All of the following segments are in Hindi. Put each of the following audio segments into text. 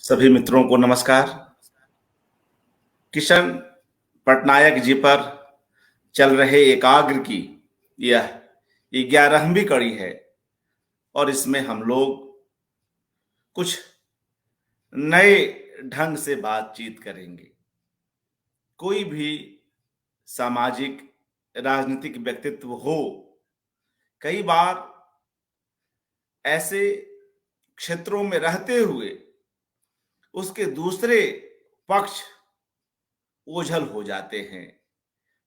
सभी मित्रों को नमस्कार। किशन पटनायक जी पर चल रहे एकाग्र की यह 11वीं कड़ी है और इसमें हम लोग कुछ नए ढंग से बातचीत करेंगे। कोई भी सामाजिक राजनीतिक व्यक्तित्व हो, कई बार ऐसे क्षेत्रों में रहते हुए उसके दूसरे पक्ष ओझल हो जाते हैं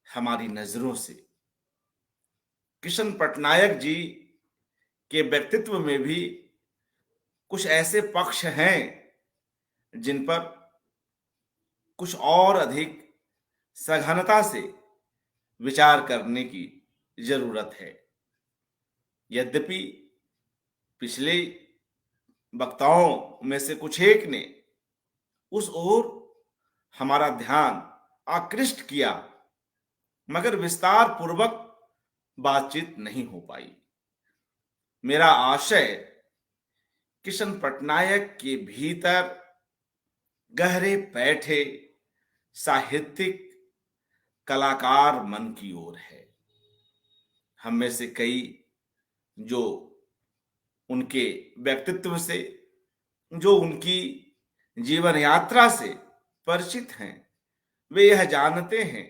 हमारी नजरों से। किशन पटनायक जी के व्यक्तित्व में भी कुछ ऐसे पक्ष हैं जिन पर कुछ और अधिक सघनता से विचार करने की जरूरत है। यद्यपि पिछले वक्ताओं में से कुछ एक ने उस ओर हमारा ध्यान आकृष्ट किया, मगर विस्तार पूर्वक बातचीत नहीं हो पाई। मेरा आशय किशन पटनायक के भीतर गहरे बैठे साहित्यिक कलाकार मन की ओर है। हम में से कई जो उनके व्यक्तित्व से, जो उनकी जीवन यात्रा से परिचित हैं, वे यह जानते हैं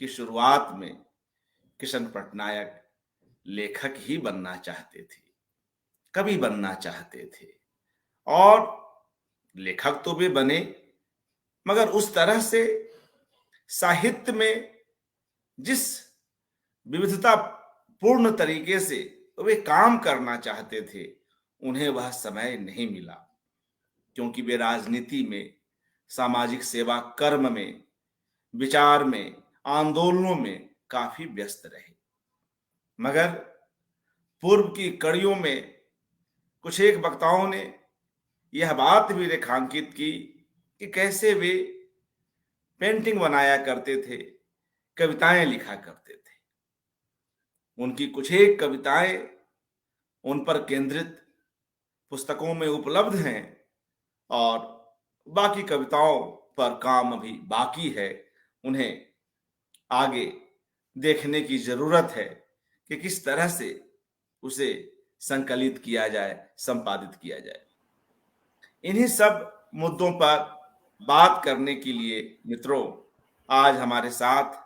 कि शुरुआत में किशन पटनायक लेखक ही बनना चाहते थे, कवि बनना चाहते थे, और लेखक तो वे बने, मगर उस तरह से साहित्य में जिस विविधता पूर्ण तरीके से वे काम करना चाहते थे, उन्हें वह समय नहीं मिला, क्योंकि वे राजनीति में, सामाजिक सेवा कर्म में, विचार में, आंदोलनों में काफी व्यस्त रहे। मगर पूर्व की कड़ियों में कुछ एक वक्ताओं ने यह बात भी रेखांकित की कि कैसे वे पेंटिंग बनाया करते थे, कविताएं लिखा करते थे। उनकी कुछ एक कविताएं उन पर केंद्रित पुस्तकों में उपलब्ध हैं और बाकी कविताओं पर काम अभी बाकी है। उन्हें आगे देखने की जरूरत है कि किस तरह से उसे संकलित किया जाए, संपादित किया जाए। इन्हीं सब मुद्दों पर बात करने के लिए मित्रों, आज हमारे साथ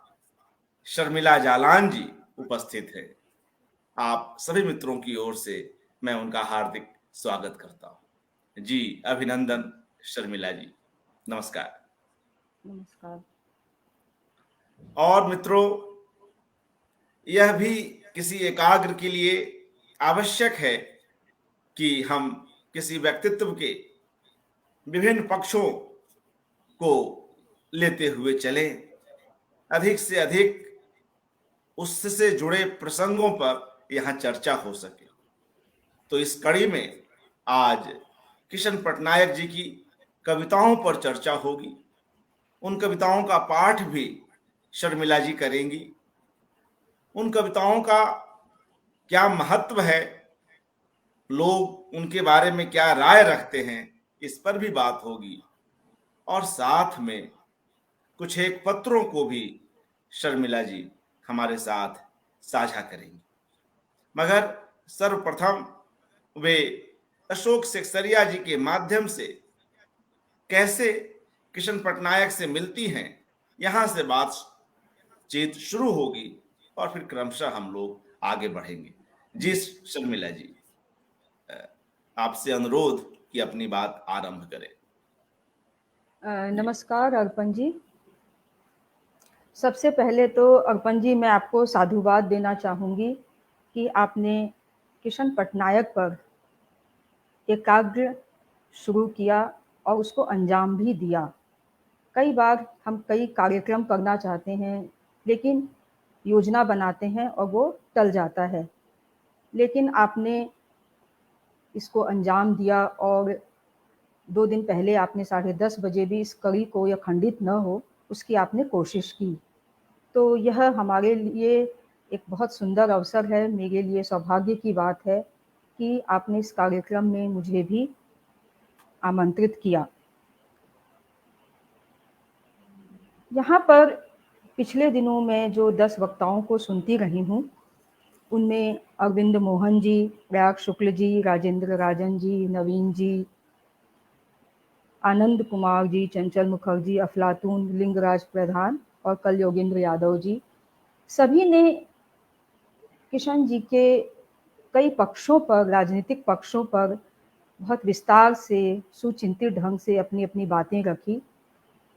शर्मिला जालान जी उपस्थित है। आप सभी मित्रों की ओर से मैं उनका हार्दिक स्वागत करता हूं। जी अभिनंदन शर्मिला जी, नमस्कार। नमस्कार। और मित्रों, यह भी किसी एकाग्र के लिए आवश्यक है कि हम किसी व्यक्तित्व के विभिन्न पक्षों को लेते हुए चलें, अधिक से अधिक उससे जुड़े प्रसंगों पर यहां चर्चा हो सके। तो इस कड़ी में आज किशन पटनायक जी की कविताओं पर चर्चा होगी। उन कविताओं का पाठ भी शर्मिला जी करेंगी। उन कविताओं का क्या महत्व है, लोग उनके बारे में क्या राय रखते हैं, इस पर भी बात होगी। और साथ में कुछ एक पत्रों को भी शर्मिला जी हमारे साथ साझा करेंगी। मगर सर्वप्रथम वे अशोक सेक्सरिया जी के माध्यम से कैसे किशन पटनायक से मिलती हैं, यहां से बातचीत शुरू होगी और फिर क्रमशः हम लोग आगे बढ़ेंगे। जी शर्मिला जी, आपसे अनुरोध कि अपनी बात आरंभ करें। नमस्कार अर्पण जी। सबसे पहले तो अर्पण जी, मैं आपको साधुवाद देना चाहूँगी कि आपने किशन पटनायक पर एकाग्र शुरू किया और उसको अंजाम भी दिया। कई बार हम कई कार्यक्रम करना चाहते हैं, लेकिन योजना बनाते हैं और वो टल जाता है, लेकिन आपने इसको अंजाम दिया और 2 दिन पहले आपने 10:30 बजे भी इस कड़ी को या खंडित न हो, उसकी आपने कोशिश की। तो यह हमारे लिए एक बहुत सुंदर अवसर है, मेरे लिए सौभाग्य की बात है कि आपने इस कार्यक्रम में मुझे भी आमंत्रित किया। यहाँ पर पिछले दिनों में जो 10 वक्ताओं को सुनती रही हूँ, उनमें अरविंद मोहन जी, प्रयाग शुक्ल जी, राजेंद्र राजन जी, नवीन जी, आनंद कुमार जी, चंचल मुखर्जी, अफलातून, लिंगराज प्रधान और कल योगेंद्र यादव जी, सभी ने किशन जी के कई पक्षों पर, राजनीतिक पक्षों पर बहुत विस्तार से, सुचिंतित ढंग से अपनी अपनी बातें रखी।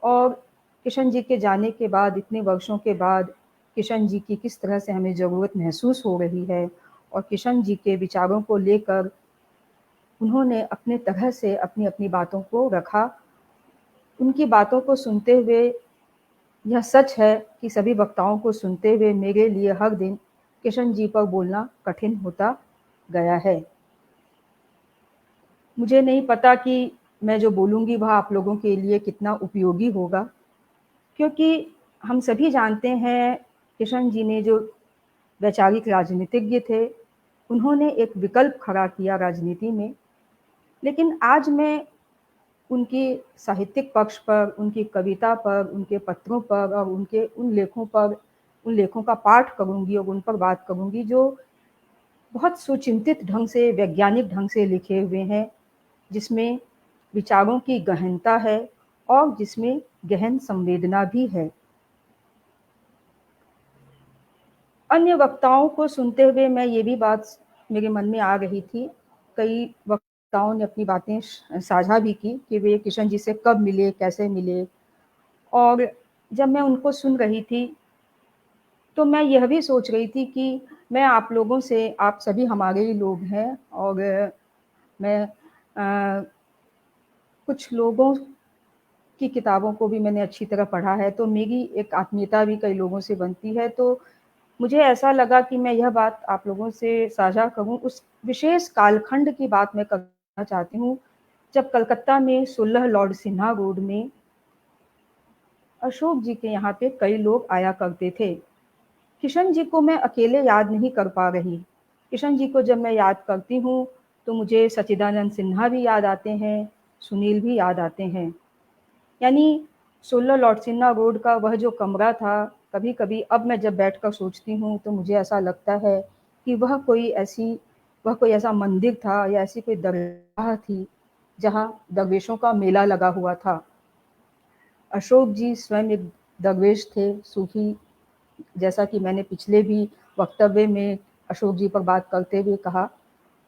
और किशन जी के जाने के बाद, इतने वर्षों के बाद किशन जी की किस तरह से हमें ज़रूरत महसूस हो रही है और किशन जी के विचारों को लेकर उन्होंने अपने तरह से अपनी अपनी बातों को रखा। उनकी बातों को सुनते हुए यह सच है कि सभी वक्ताओं को सुनते हुए मेरे लिए हर दिन किशन जी पर बोलना कठिन होता गया है। मुझे नहीं पता कि मैं जो बोलूँगी वह आप लोगों के लिए कितना उपयोगी होगा, क्योंकि हम सभी जानते हैं किशन जी ने जो वैचारिक राजनीतिज्ञ थे, उन्होंने एक विकल्प खड़ा किया राजनीति में। लेकिन आज मैं उनके साहित्यिक पक्ष पर, उनकी कविता पर, उनके पत्रों पर और उनके उन लेखों का पाठ करूँगी और उन पर बात करूँगी जो बहुत सुचिंतित ढंग से, वैज्ञानिक ढंग से लिखे हुए हैं, जिसमें विचारों की गहनता है और जिसमें गहन संवेदना भी है। अन्य वक्ताओं को सुनते हुए मैं ये भी बात मेरे मन में आ रही थी, कई वक्ताओं ने अपनी बातें साझा भी की कि वे किशन जी से कब मिले, कैसे मिले। और जब मैं उनको सुन रही थी, तो मैं यह भी सोच रही थी कि मैं आप लोगों से, आप सभी हमारे ही लोग हैं और मैं कुछ लोगों की किताबों को भी मैंने अच्छी तरह पढ़ा है, तो मेरी एक आत्मीयता भी कई लोगों से बनती है। तो मुझे ऐसा लगा कि मैं यह बात आप लोगों से साझा करूँ। उस विशेष कालखंड की बात मैं करना चाहती हूँ, जब कलकत्ता में 16 लॉर्ड सिन्हा रोड में अशोक जी के यहाँ पे कई लोग आया करते थे। किशन जी को मैं अकेले याद नहीं कर पा रही। किशन जी को जब मैं याद करती हूँ, तो मुझे सच्चिदानंद सिन्हा भी याद आते हैं, सुनील भी याद आते हैं। यानी 16 लॉर्ड सिन्हा रोड का वह जो कमरा था, कभी-कभी अब मैं जब बैठकर सोचती हूँ, तो मुझे ऐसा लगता है कि वह कोई ऐसा मंदिर था या ऐसी कोई दरगाह थी, जहाँ दरवेशों का मेला लगा हुआ था। अशोक जी स्वयं एक दरवेश थे, सूफ़ी, जैसा कि मैंने पिछले भी वक्तव्य में अशोक जी पर बात करते हुए कहा।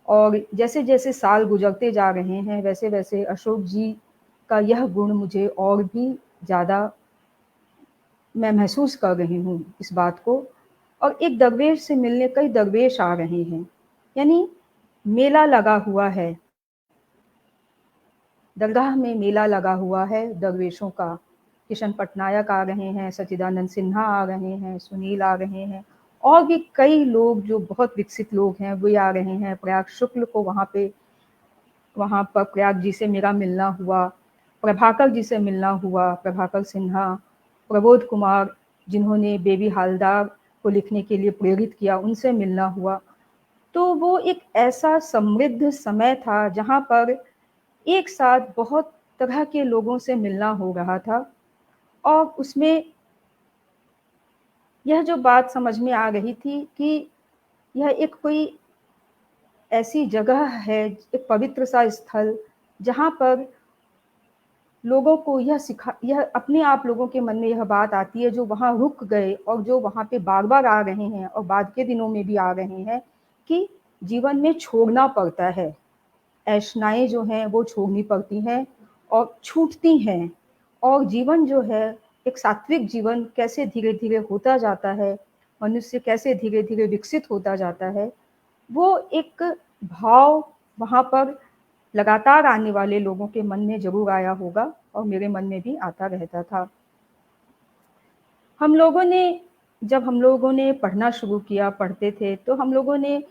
और जैसे-जैसे साल गुज़रते जा रहे हैं, वैसे-वैसे अशोक जी का यह गुण मुझे और भी ज़्यादा, मैं महसूस कर रही हूँ इस बात को। और एक दरवेश से मिलने कई दरवेश आ रहे हैं, यानी मेला लगा हुआ है। दरगाह में मेला लगा हुआ है दरवेशों का। किशन पटनायक आ रहे हैं, सच्चिदानंद सिन्हा आ रहे हैं, सुनील आ रहे हैं और भी कई लोग जो बहुत विकसित लोग हैं, वे आ रहे हैं। प्रयाग शुक्ल को वहाँ पर प्रयाग जी से मेरा मिलना हुआ, प्रभाकर जी से मिलना हुआ, प्रभाकर सिन्हा, प्रबोध कुमार, जिन्होंने बेबी हालदार को लिखने के लिए प्रेरित किया, उनसे मिलना हुआ। तो वो एक ऐसा समृद्ध समय था जहाँ पर एक साथ बहुत तरह के लोगों से मिलना हो रहा था। और उसमें यह जो बात समझ में आ रही थी कि यह एक कोई ऐसी जगह है, एक पवित्र सा स्थल, जहाँ पर लोगों को यह अपने आप लोगों के मन में यह बात आती है, जो वहाँ रुक गए और जो वहाँ पे बार-बार आ रहे हैं और बाद के दिनों में भी आ रहे हैं, कि जीवन में छोड़ना पड़ता है। ऐशनाएँ जो हैं वो छोड़नी पड़ती हैं और छूटती हैं। और जीवन जो है, एक सात्विक जीवन कैसे धीरे-धीरे होता जाता है, मनुष्य कैसे धीरे-धीरे विकसित होता जाता है, वो एक भाव वहाँ पर लगातार आने वाले लोगों के मन में ज़रूर आया होगा और मेरे मन में भी आता रहता था। जब हम लोगों ने पढ़ना शुरू किया, पढ़ते थे, तो हम लोगों ने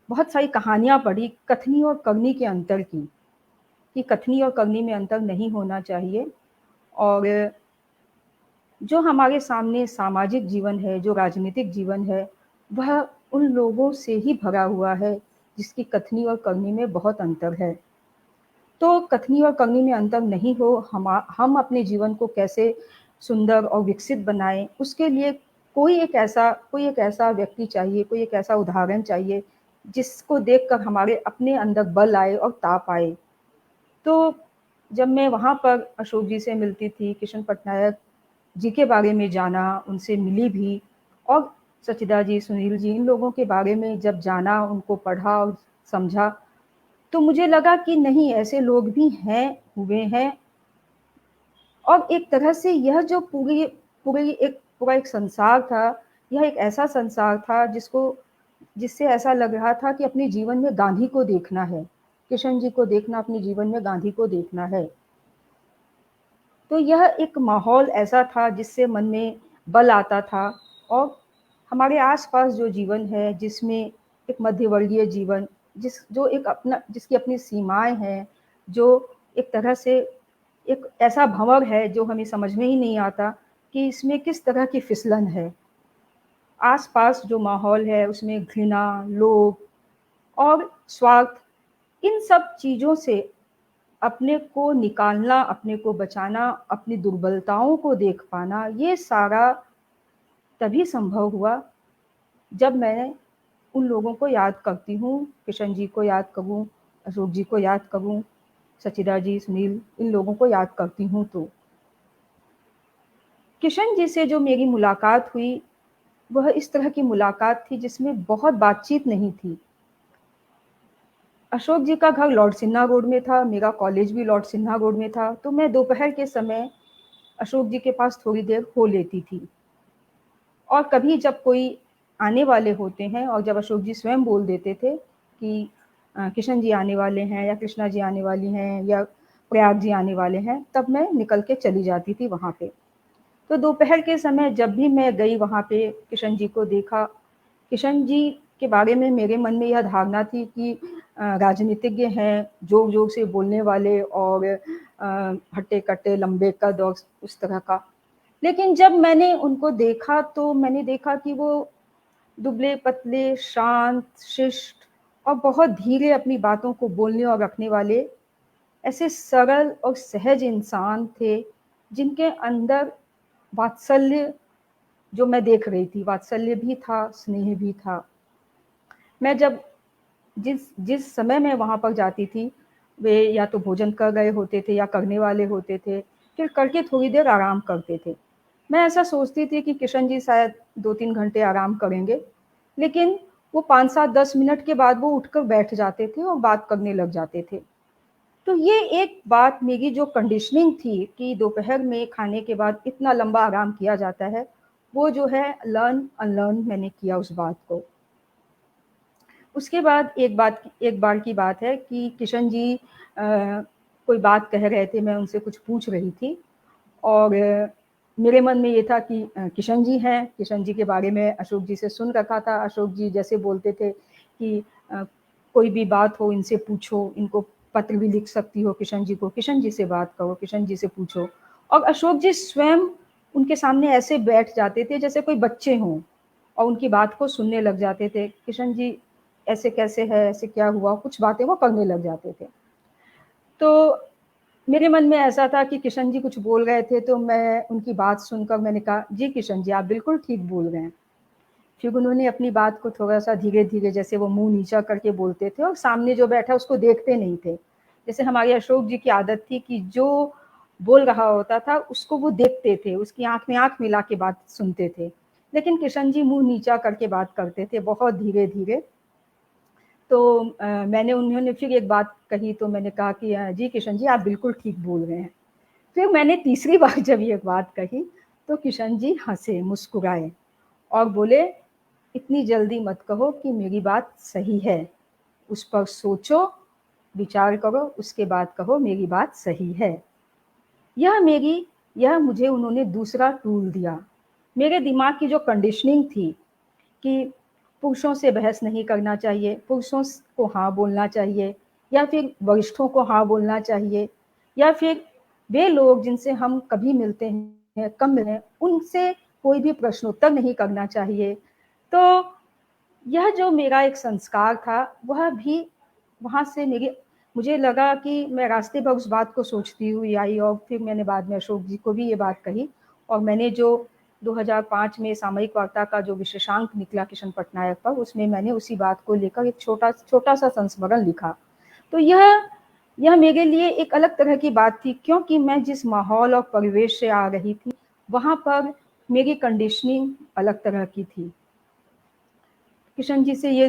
बहुत सारी कहानियाँ पढ़ी कथनी और करनी के अंतर की, कि कथनी और करनी में अंतर नहीं होना चाहिए। और जो हमारे सामने सामाजिक जीवन है, जो राजनीतिक जीवन है, वह उन लोगों से ही भरा हुआ है, जिसकी कथनी और करनी में बहुत अंतर है। तो कथनी और करनी में अंतर नहीं हो, हम अपने जीवन को कैसे सुंदर और विकसित बनाएँ, उसके लिए कोई एक ऐसा व्यक्ति चाहिए, कोई एक ऐसा उदाहरण चाहिए, जिसको देखकर हमारे अपने अंदर बल आए और ताप आए। तो जब मैं वहाँ पर अशोक जी से मिलती थी, किशन पटनायक जी के बारे में जाना, उनसे मिली भी और सचिदा जी, सुनील जी, इन लोगों के बारे में जब जाना, उनको पढ़ा और समझा, तो मुझे लगा कि नहीं, ऐसे लोग भी हैं, हुए हैं। और एक तरह से यह जो पूरा एक संसार था, यह एक ऐसा संसार था जिससे ऐसा लग रहा था कि अपने जीवन में गांधी को देखना है। किशन जी को देखना, अपने जीवन में गांधी को देखना है। तो यह एक माहौल ऐसा था जिससे मन में बल आता था। और हमारे आस-पास जो जीवन है, जिसमें एक मध्यवर्गीय जीवन, जिसकी अपनी सीमाएँ हैं, जो एक तरह से एक ऐसा भंवर है जो हमें समझ में ही नहीं आता कि इसमें किस तरह की फिसलन है। आस-पास जो माहौल है उसमें घृणा, लोभ और स्वार्थ, इन सब चीज़ों से अपने को निकालना, अपने को बचाना, अपनी दुर्बलताओं को देख पाना, ये सारा तभी संभव हुआ जब मैं उन लोगों को याद करती हूँ, किशन जी को याद करूँ, अशोक जी को याद करूँ, सचिदा जी, सुनील, इन लोगों को याद करती हूँ तो। किशन जी से जो मेरी मुलाकात हुई, वह इस तरह की मुलाकात थी जिसमें बहुत बातचीत नहीं थी। अशोक जी का घर लॉर्ड सिन्हा रोड में था, मेरा कॉलेज भी लॉर्ड सिन्हा रोड में था, तो मैं दोपहर के समय अशोक जी के पास थोड़ी देर हो लेती थी। और कभी जब कोई आने वाले होते हैं और जब अशोक जी स्वयं बोल देते थे कि किशन जी आने वाले हैं या कृष्णा जी आने वाली हैं या प्रयाग जी आने वाले हैं, तब मैं निकल के चली जाती थी वहाँ पे। तो दोपहर के समय जब भी मैं गई वहाँ पे, किशन जी को देखा, किशन जी के बारे में मेरे मन में यह धारणा थी कि राजनीतिज्ञ हैं, जोर-जोर से बोलने वाले और हट्टे-कट्टे, लंबे कद और उस तरह का। लेकिन जब मैंने उनको देखा तो मैंने देखा कि वो दुबले-पतले, शांत, शिष्ट और बहुत धीरे अपनी बातों को बोलने और रखने वाले ऐसे सरल और सहज इंसान थे, जिनके अंदर वात्सल्य जो मैं देख रही थी, वात्सल्य भी था, स्नेह भी था। मैं जब जिस जिस समय मैं वहाँ पर जाती थी, वे या तो भोजन कर रहे होते थे या करने वाले होते थे, फिर करके थोड़ी देर आराम करते थे। मैं ऐसा सोचती थी कि किशन जी शायद 2-3 घंटे आराम करेंगे, लेकिन वो 5-7-10 मिनट के बाद वो उठकर बैठ जाते थे और बात करने लग जाते थे। तो ये एक बात मेरी जो कंडीशनिंग थी कि दोपहर में खाने के बाद इतना लंबा आराम किया जाता है, वो जो है लर्न अनलर्न मैंने किया उस बात को। उसके बाद एक बार की बात है कि किशन जी कोई बात कह रहे थे, मैं उनसे कुछ पूछ रही थी और मेरे मन में ये था कि किशन जी हैं, किशन जी के बारे में अशोक जी से सुन रखा था। अशोक जी जैसे बोलते थे कि कोई भी बात हो इनसे पूछो, इनको पत्र भी लिख सकती हो किशन जी को, किशन जी से बात करो, किशन जी से पूछो। और अशोक जी स्वयं उनके सामने ऐसे बैठ जाते थे जैसे कोई बच्चे हों और उनकी बात को सुनने लग जाते थे। किशन जी ऐसे कैसे है, ऐसे क्या हुआ, कुछ बातें वो करने लग जाते थे। तो मेरे मन में ऐसा था कि किशन जी कुछ बोल रहे थे तो मैं उनकी बात सुनकर मैंने कहा, जी किशन जी आप बिल्कुल ठीक बोल रहे हैं। फिर उन्होंने अपनी बात को थोड़ा-सा धीरे-धीरे, जैसे वो मुँह नीचा करके बोलते थे और सामने जो बैठा उसको देखते नहीं थे। जैसे हमारे अशोक जी की आदत थी कि जो बोल रहा होता था उसको वो देखते थे, उसकी आँख में आँख मिला के बात सुनते थे। लेकिन किशन जी मुँह नीचा करके बात करते थे बहुत धीरे-धीरे। तो उन्होंने फिर एक बात कही तो मैंने कहा कि जी किशन जी आप बिल्कुल ठीक बोल रहे हैं। फिर मैंने तीसरी बार जब ये बात कही तो किशन जी हँसे, मुस्कुराए और बोले, "इतनी जल्दी मत कहो कि मेरी बात सही है। उस पर सोचो, विचार करो, उसके बाद कहो मेरी बात सही है।" यह मेरी यह मुझे उन्होंने दूसरा टूल दिया। मेरे दिमाग की जो कंडीशनिंग थी कि पुरुषों से बहस नहीं करना चाहिए, पुरुषों को हाँ बोलना चाहिए या फिर वरिष्ठों को हाँ बोलना चाहिए या फिर वे लोग जिनसे हम कभी मिलते हैं, कम मिले हैं, उनसे कोई भी प्रश्नोत्तर नहीं करना चाहिए। तो यह जो मेरा एक संस्कार था, वह भी वहाँ से मेरी मुझे लगा कि मैं रास्ते भर उस बात को सोचती हुई आई और फिर मैंने बाद में अशोक जी को भी ये बात कही और मैंने जो 2005 में सामयिक वार्ता का जो विशेषांक निकला किशन पटनायक पर, उसमें मैंने उसी बात को लेकर एक छोटा सा संस्मरण लिखा। तो यह मेरे लिए एक अलग तरह की बात थी, क्योंकि मैं जिस माहौल और परिवेश से आ रही थी, वहाँ पर मेरी कंडीशनिंग अलग तरह की थी। किशन जी से ये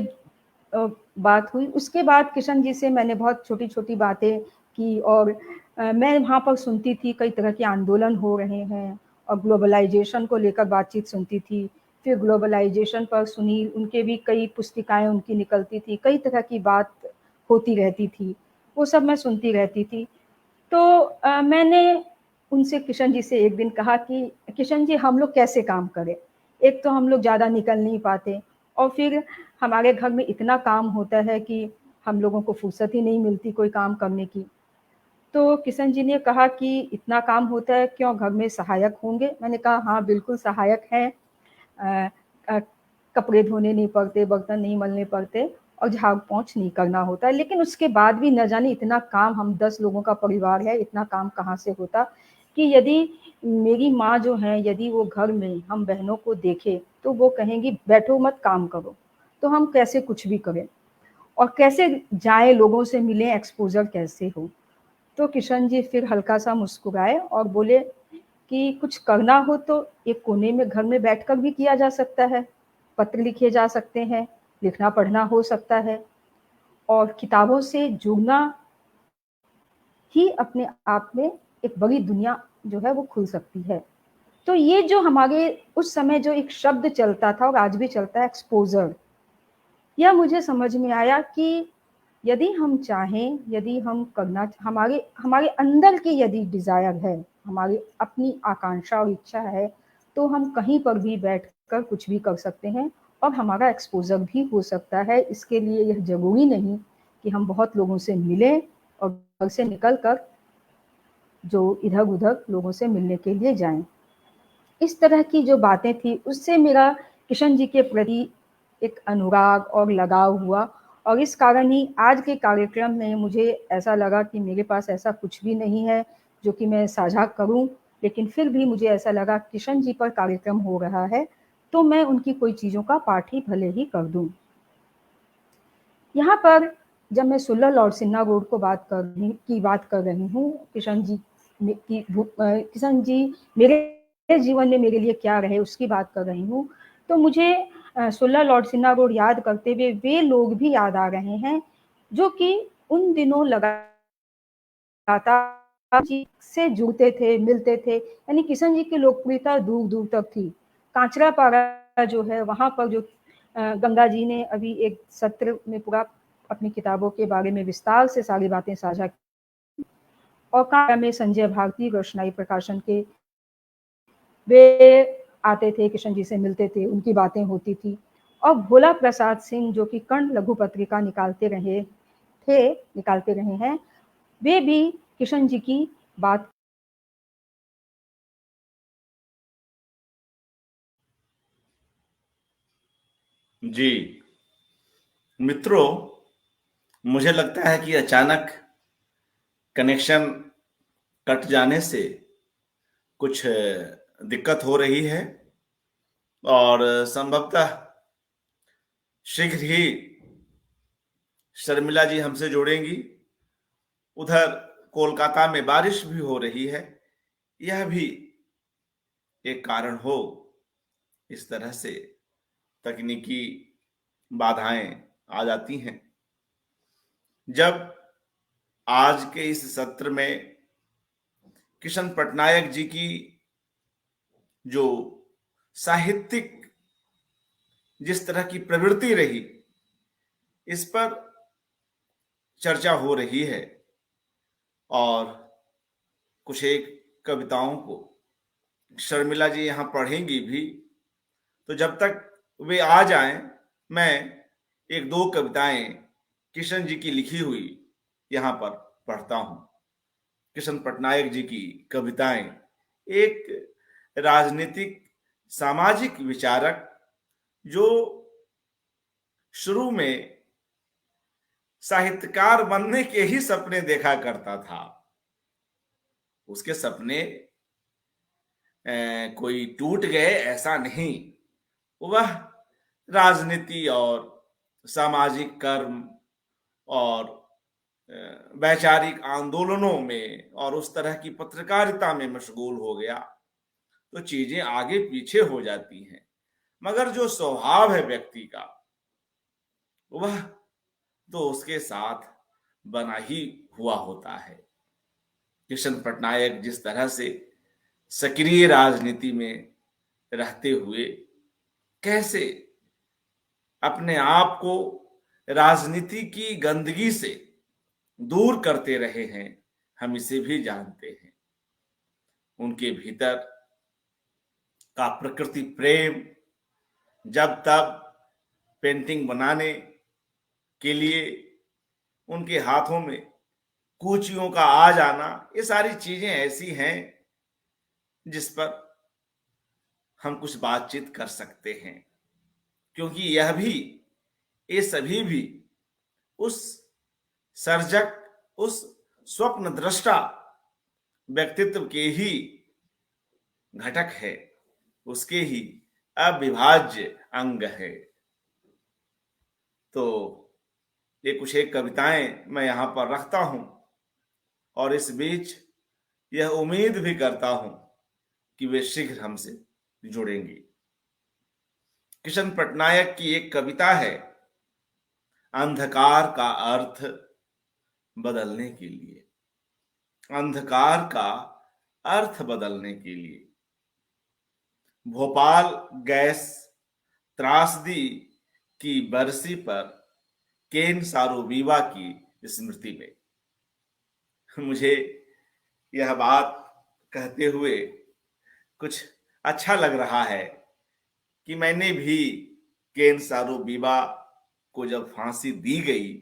बात हुई। उसके बाद किशन जी से मैंने बहुत छोटी-छोटी बातें की और मैं वहाँ पर सुनती थी कई तरह के आंदोलन हो रहे हैं और ग्लोबलाइज़ेशन को लेकर बातचीत सुनती थी। फिर ग्लोबलाइज़ेशन पर सुनी, उनके भी कई पुस्तिकाएँ उनकी निकलती थी, कई तरह की बात होती रहती थी, वो सब मैं सुनती रहती थी। तो मैंने उनसे किशन जी से एक दिन कहा कि किशन जी, हम लोग कैसे काम करें? एक तो हम लोग ज़्यादा निकल नहीं पाते और फिर हमारे घर में इतना काम होता है कि हम लोगों को फुर्सत ही नहीं मिलती कोई काम करने की। तो किशन जी ने कहा कि इतना काम होता है, क्यों घर में सहायक होंगे? मैंने कहा हाँ, बिल्कुल सहायक हैं। अ अ, कपड़े धोने नहीं पड़ते, बर्तन नहीं मलने पड़ते और झाड़-पोंछ नहीं करना होता है। लेकिन उसके बाद भी न जाने इतना काम, हम 10 लोगों का परिवार है, इतना काम कहाँ से होता कि यदि मेरी माँ जो हैं, यदि वो घर में हम बहनों को देखें, तो वो कहेंगी बैठो मत काम करो। तो हम कैसे कुछ भी करें और कैसे जाएँ, लोगों से मिलें, एक्सपोज़र कैसे हो? तो किशन जी फिर हल्का-सा मुस्कुराए और बोले कि कुछ करना हो तो एक कोने में घर में बैठकर भी किया जा सकता है। पत्र लिखे जा सकते हैं, लिखना-पढ़ना हो सकता है और किताबों से जुड़ना ही अपने आप में एक बड़ी दुनिया जो है वो खुल सकती है। तो ये जो हमारे उस समय जो एक शब्द चलता था और आज भी चलता है, एक्सपोज़र, यह मुझे समझ में आया कि यदि हम चाहें, यदि हम करना, हमारे हमारे अंदर की यदि डिज़ायर है, हमारी अपनी आकांक्षा और इच्छा है, तो हम कहीं पर भी बैठकर कुछ भी कर सकते हैं और हमारा एक्सपोज़र भी हो सकता है। इसके लिए यह ज़रूरी नहीं कि हम बहुत लोगों से मिलें और घर से निकल कर जो इधर-उधर लोगों से मिलने के लिए जाएँ। इस तरह की जो बातें थी, उससे मेरा किशन जी के प्रति एक अनुराग और लगाव हुआ और इस कारण ही आज के कार्यक्रम में मुझे ऐसा लगा कि मेरे पास ऐसा कुछ भी नहीं है जो कि मैं साझा करूं, लेकिन फिर भी मुझे ऐसा लगा किशन जी पर कार्यक्रम हो रहा है, तो मैं उनकी कोई चीज़ों का पाठ ही भले ही कर दूं। यहाँ पर जब मैं सुल्ला लॉर्ड सिन्हा रोड को बात कर रही हूँ, किशन जी मेरे जीवन में मेरे लिए क्या रहे उसकी बात कर रही हूँ, तो मुझे सुल्ला लॉर्ड सिन्हा रोड याद करते हुए वे लोग भी याद आ रहे हैं, जो कि उन दिनों लगातार जी से जुड़ते थे, मिलते थे। यानी किशन जी की लोकप्रियता दूर-दूर तक थी। कांचरापाड़ा जो है, वहाँ पर जो गंगा जी ने अभी एक सत्र में पूरा अपनी किताबों के बारे में विस्तार से सारी बातें साझा की और कांगड़ा में संजय भारती रोशनाई प्रकाशन के वे आते थे, किशन जी से मिलते थे, उनकी बातें होती थी और भोला प्रसाद सिंह जो कि कर्ण लघु पत्रिका निकालते रहे हैं, वे भी किशन जी की बात जी मित्रों, मुझे लगता है कि अचानक कनेक्शन कट जाने से कुछ दिक्कत हो रही है और संभवतः शीघ्र ही शर्मिला जी हमसे जुड़ेंगी। उधर कोलकाता में बारिश भी हो रही है, यह भी एक कारण हो इस तरह से तकनीकी बाधाएं आ जाती हैं। जब आज के इस सत्र में किशन पटनायक जी की जो साहित्यिक जिस तरह की प्रवृत्ति रही, इस पर चर्चा हो रही है और कुछ एक कविताओं को शर्मिला जी यहां पढ़ेंगी भी, तो जब तक वे आ जाएं, मैं एक दो कविताएं किशन जी की लिखी हुई यहां पर पढ़ता हूं। किशन पटनायक जी की कविताएं एक राजनीतिक सामाजिक विचारक जो शुरू में साहित्यकार बनने के ही सपने देखा करता था। उसके सपने कोई टूट गए ऐसा नहीं। वह राजनीति और सामाजिक कर्म और अ, वैचारिक आंदोलनों में और उस तरह की पत्रकारिता में मशगूल हो गया तो चीजें आगे पीछे हो जाती हैं। मगर जो स्वभाव है व्यक्ति का, वह तो उसके साथ बना ही हुआ होता है। किशन पटनायक जिस तरह से सक्रिय राजनीति में रहते हुए कैसे अपने आप को राजनीति की गंदगी से दूर करते रहे हैं, हम इसे भी जानते हैं। उनके भीतर का प्रकृति प्रेम, जब तब पेंटिंग बनाने के लिए उनके हाथों में कूचियों का आ जाना, ये सारी चीजें ऐसी हैं जिस पर हम कुछ बातचीत कर सकते हैं। क्योंकि ये सभी भी उस सर्जक, उस स्वप्न दृष्टा व्यक्तित्व के ही घटक है, उसके ही अविभाज्य अंग है। तो ये कुछ एक कविताएं मैं यहां पर रखता हूं और इस बीच यह उम्मीद भी करता हूं कि वे शीघ्र हमसे जुड़ेंगे। किशन पटनायक की एक कविता है, अंधकार का अर्थ बदलने के लिए। अंधकार का अर्थ बदलने के लिए भोपाल गैस त्रासदी की बरसी पर केन सारोबीवा की स्मृति में मुझे यह बात कहते हुए कुछ अच्छा लग रहा है कि मैंने भी केन सारोबीवा को जब फांसी दी गई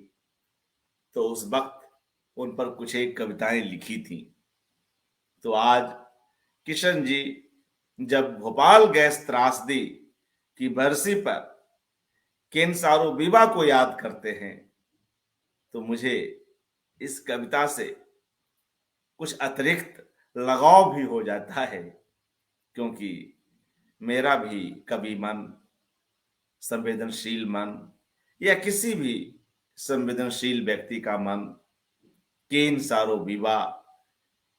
तो उस वक्त उन पर कुछ एक कविताएं लिखी थी। तो आज किशन जी जब भोपाल गैस त्रासदी की बरसी पर केन सारोबीवा को याद करते हैं तो मुझे इस कविता से कुछ अतिरिक्त लगाव भी हो जाता है, क्योंकि मेरा भी कभी मन, संवेदनशील मन या किसी भी संवेदनशील व्यक्ति का मन केन सारोबीवा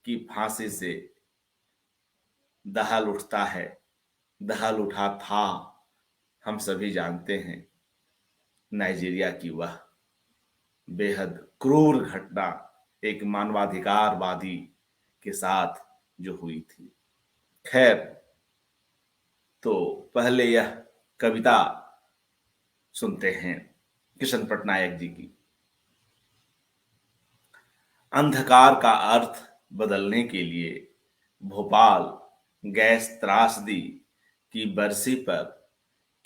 की फांसी से दहाल उठता है, दहाल उठा था। हम सभी जानते हैं नाइजीरिया की वह बेहद क्रूर घटना एक मानवाधिकारवादी के साथ जो हुई थी। खैर, तो पहले यह कविता सुनते हैं किशन पटनायक जी की। अंधकार का अर्थ बदलने के लिए भोपाल गैस त्रासदी की बरसी पर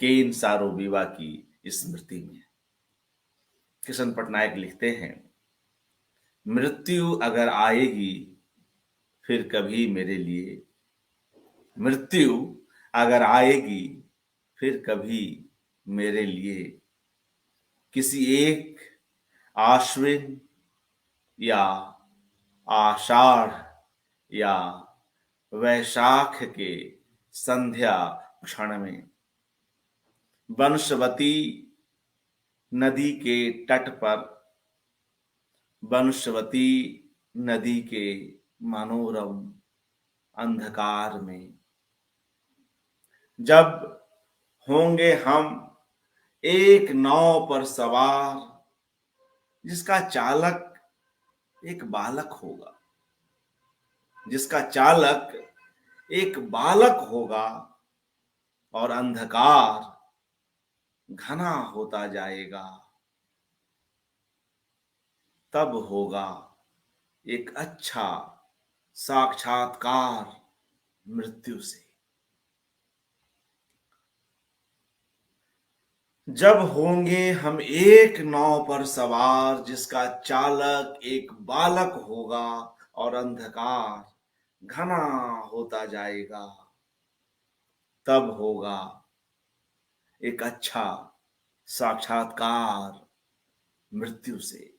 केन सारोबीवा की स्मृति में किशन पटनायक लिखते हैं, मृत्यु अगर आएगी फिर कभी मेरे लिए, मृत्यु अगर आएगी फिर कभी मेरे लिए, किसी एक आश्विन या आषाढ़ या वैशाख के संध्या क्षण में वंशवती नदी के तट पर, वंशवती नदी के मनोरम अंधकार में, जब होंगे हम एक नाव पर सवार जिसका चालक एक बालक होगा, जिसका चालक एक बालक होगा और अंधकार घना होता जाएगा, तब होगा एक अच्छा साक्षात्कार मृत्यु से। जब होंगे हम एक नाव पर सवार जिसका चालक एक बालक होगा और अंधकार घना होता जाएगा, तब होगा एक अच्छा साक्षात्कार मृत्यु से।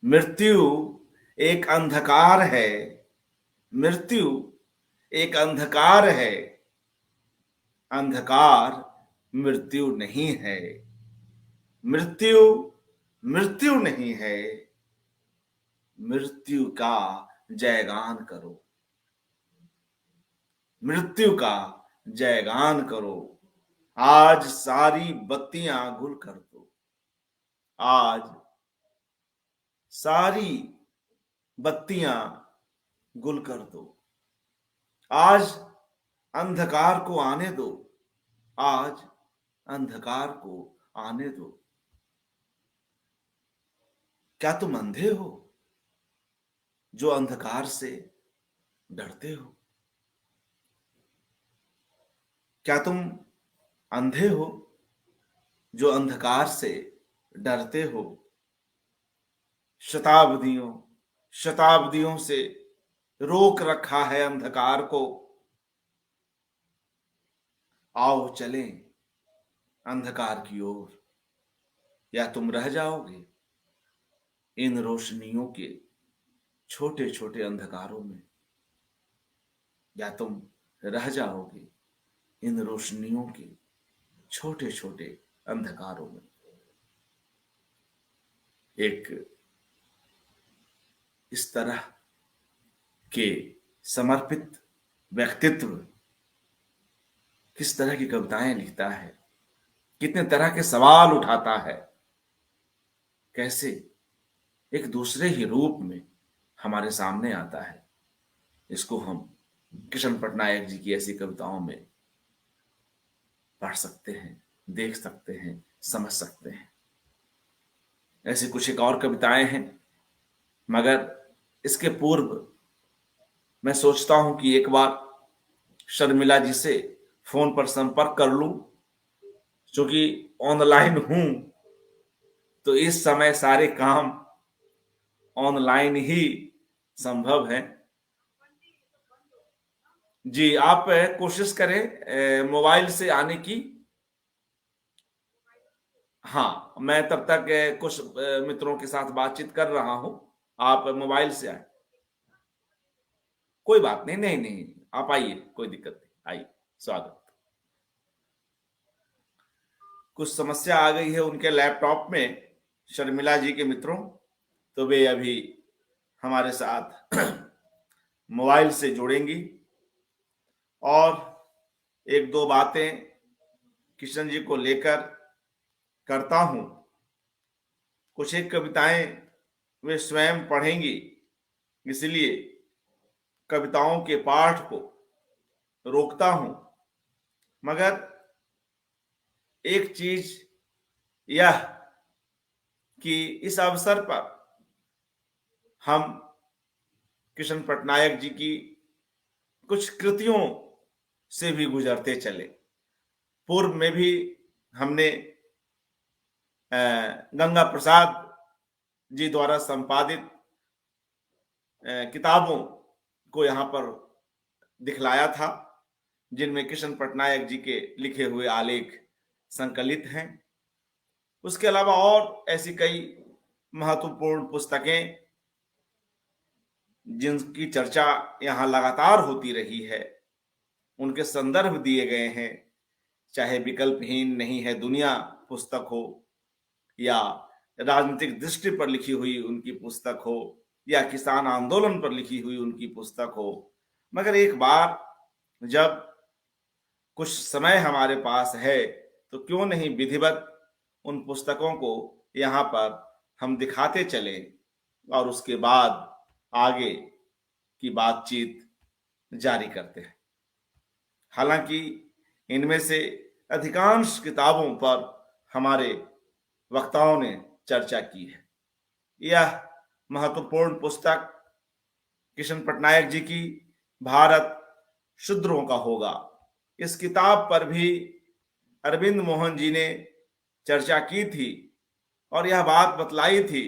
मृत्यु एक अंधकार है, मृत्यु एक अंधकार है, अंधकार मृत्यु नहीं है। मृत्यु मृत्यु नहीं है, मृत्यु का जयगान करो, मृत्यु का जयगान करो। आज सारी बत्तियां गुल कर दो, आज सारी बत्तियां गुल कर दो। आज अंधकार को आने दो, आज अंधकार को आने दो। क्या तुम अंधे हो जो अंधकार से डरते हो? क्या तुम अंधे हो जो अंधकार से डरते हो? शताब्दियों शताब्दियों से रोक रखा है अंधकार को। आओ चलें अंधकार की ओर, या तुम रह जाओगे इन रोशनियों के छोटे छोटे अंधकारों में, या तुम रह जाओगे इन रोशनियों के छोटे छोटे अंधकारों में। एक इस तरह के समर्पित व्यक्तित्व किस तरह की कविताएं लिखता है, कितने तरह के सवाल उठाता है, कैसे एक दूसरे ही रूप में हमारे सामने आता है। इसको हम किशन पटनायक जी की ऐसी कविताओं में पढ़ सकते हैं, देख सकते हैं, समझ सकते हैं। ऐसी कुछ एक और कविताएं हैं, मगर इसके पूर्व मैं सोचता हूं कि एक बार शर्मिला जी से फोन पर संपर्क कर लूं। क्योंकि ऑनलाइन हूं तो इस समय सारे काम ऑनलाइन ही संभव है। जी, आप कोशिश करें मोबाइल से आने की। हाँ, मैं तब तक कुछ मित्रों के साथ बातचीत कर रहा हूं, आप मोबाइल से आए। कोई बात नहीं, नहीं नहीं, आप आइए, कोई दिक्कत नहीं, आइए, स्वागत। कुछ समस्या आ गई है उनके लैपटॉप में, शर्मिला जी के मित्रों, तो वे अभी हमारे साथ मोबाइल से जुड़ेंगी और एक दो बातें किशन जी को लेकर करता हूं। कुछ एक कविताएं वे स्वयं पढ़ेंगी, इसलिए कविताओं के पाठ को रोकता हूं। मगर एक चीज यह कि इस अवसर पर हम किशन पटनायक जी की कुछ कृतियों से भी गुजरते चले। पूर्व में भी हमने गंगा प्रसाद जी द्वारा संपादित किताबों को यहाँ पर दिखलाया था, जिनमें किशन पटनायक जी के लिखे हुए आलेख संकलित हैं। उसके अलावा और ऐसी कई महत्वपूर्ण पुस्तकें जिनकी चर्चा यहाँ लगातार होती रही है, उनके संदर्भ दिए गए हैं। चाहे विकल्पहीन नहीं है दुनिया पुस्तक हो, या राजनीतिक दृष्टि पर लिखी हुई उनकी पुस्तक हो, या किसान आंदोलन पर लिखी हुई उनकी पुस्तक हो। मगर एक बार जब कुछ समय हमारे पास है तो क्यों नहीं विधिवत उन पुस्तकों को यहाँ पर हम दिखाते चले और उसके बाद आगे की बातचीत जारी करते हैं। हालांकि इनमें से अधिकांश किताबों पर हमारे वक्ताओं ने चर्चा की है। यह महत्वपूर्ण पुस्तक किशन पटनायक जी की भारत शूद्रों का होगा। इस किताब पर भी अरविंद मोहन जी ने चर्चा की थी और यह बात बतलाई थी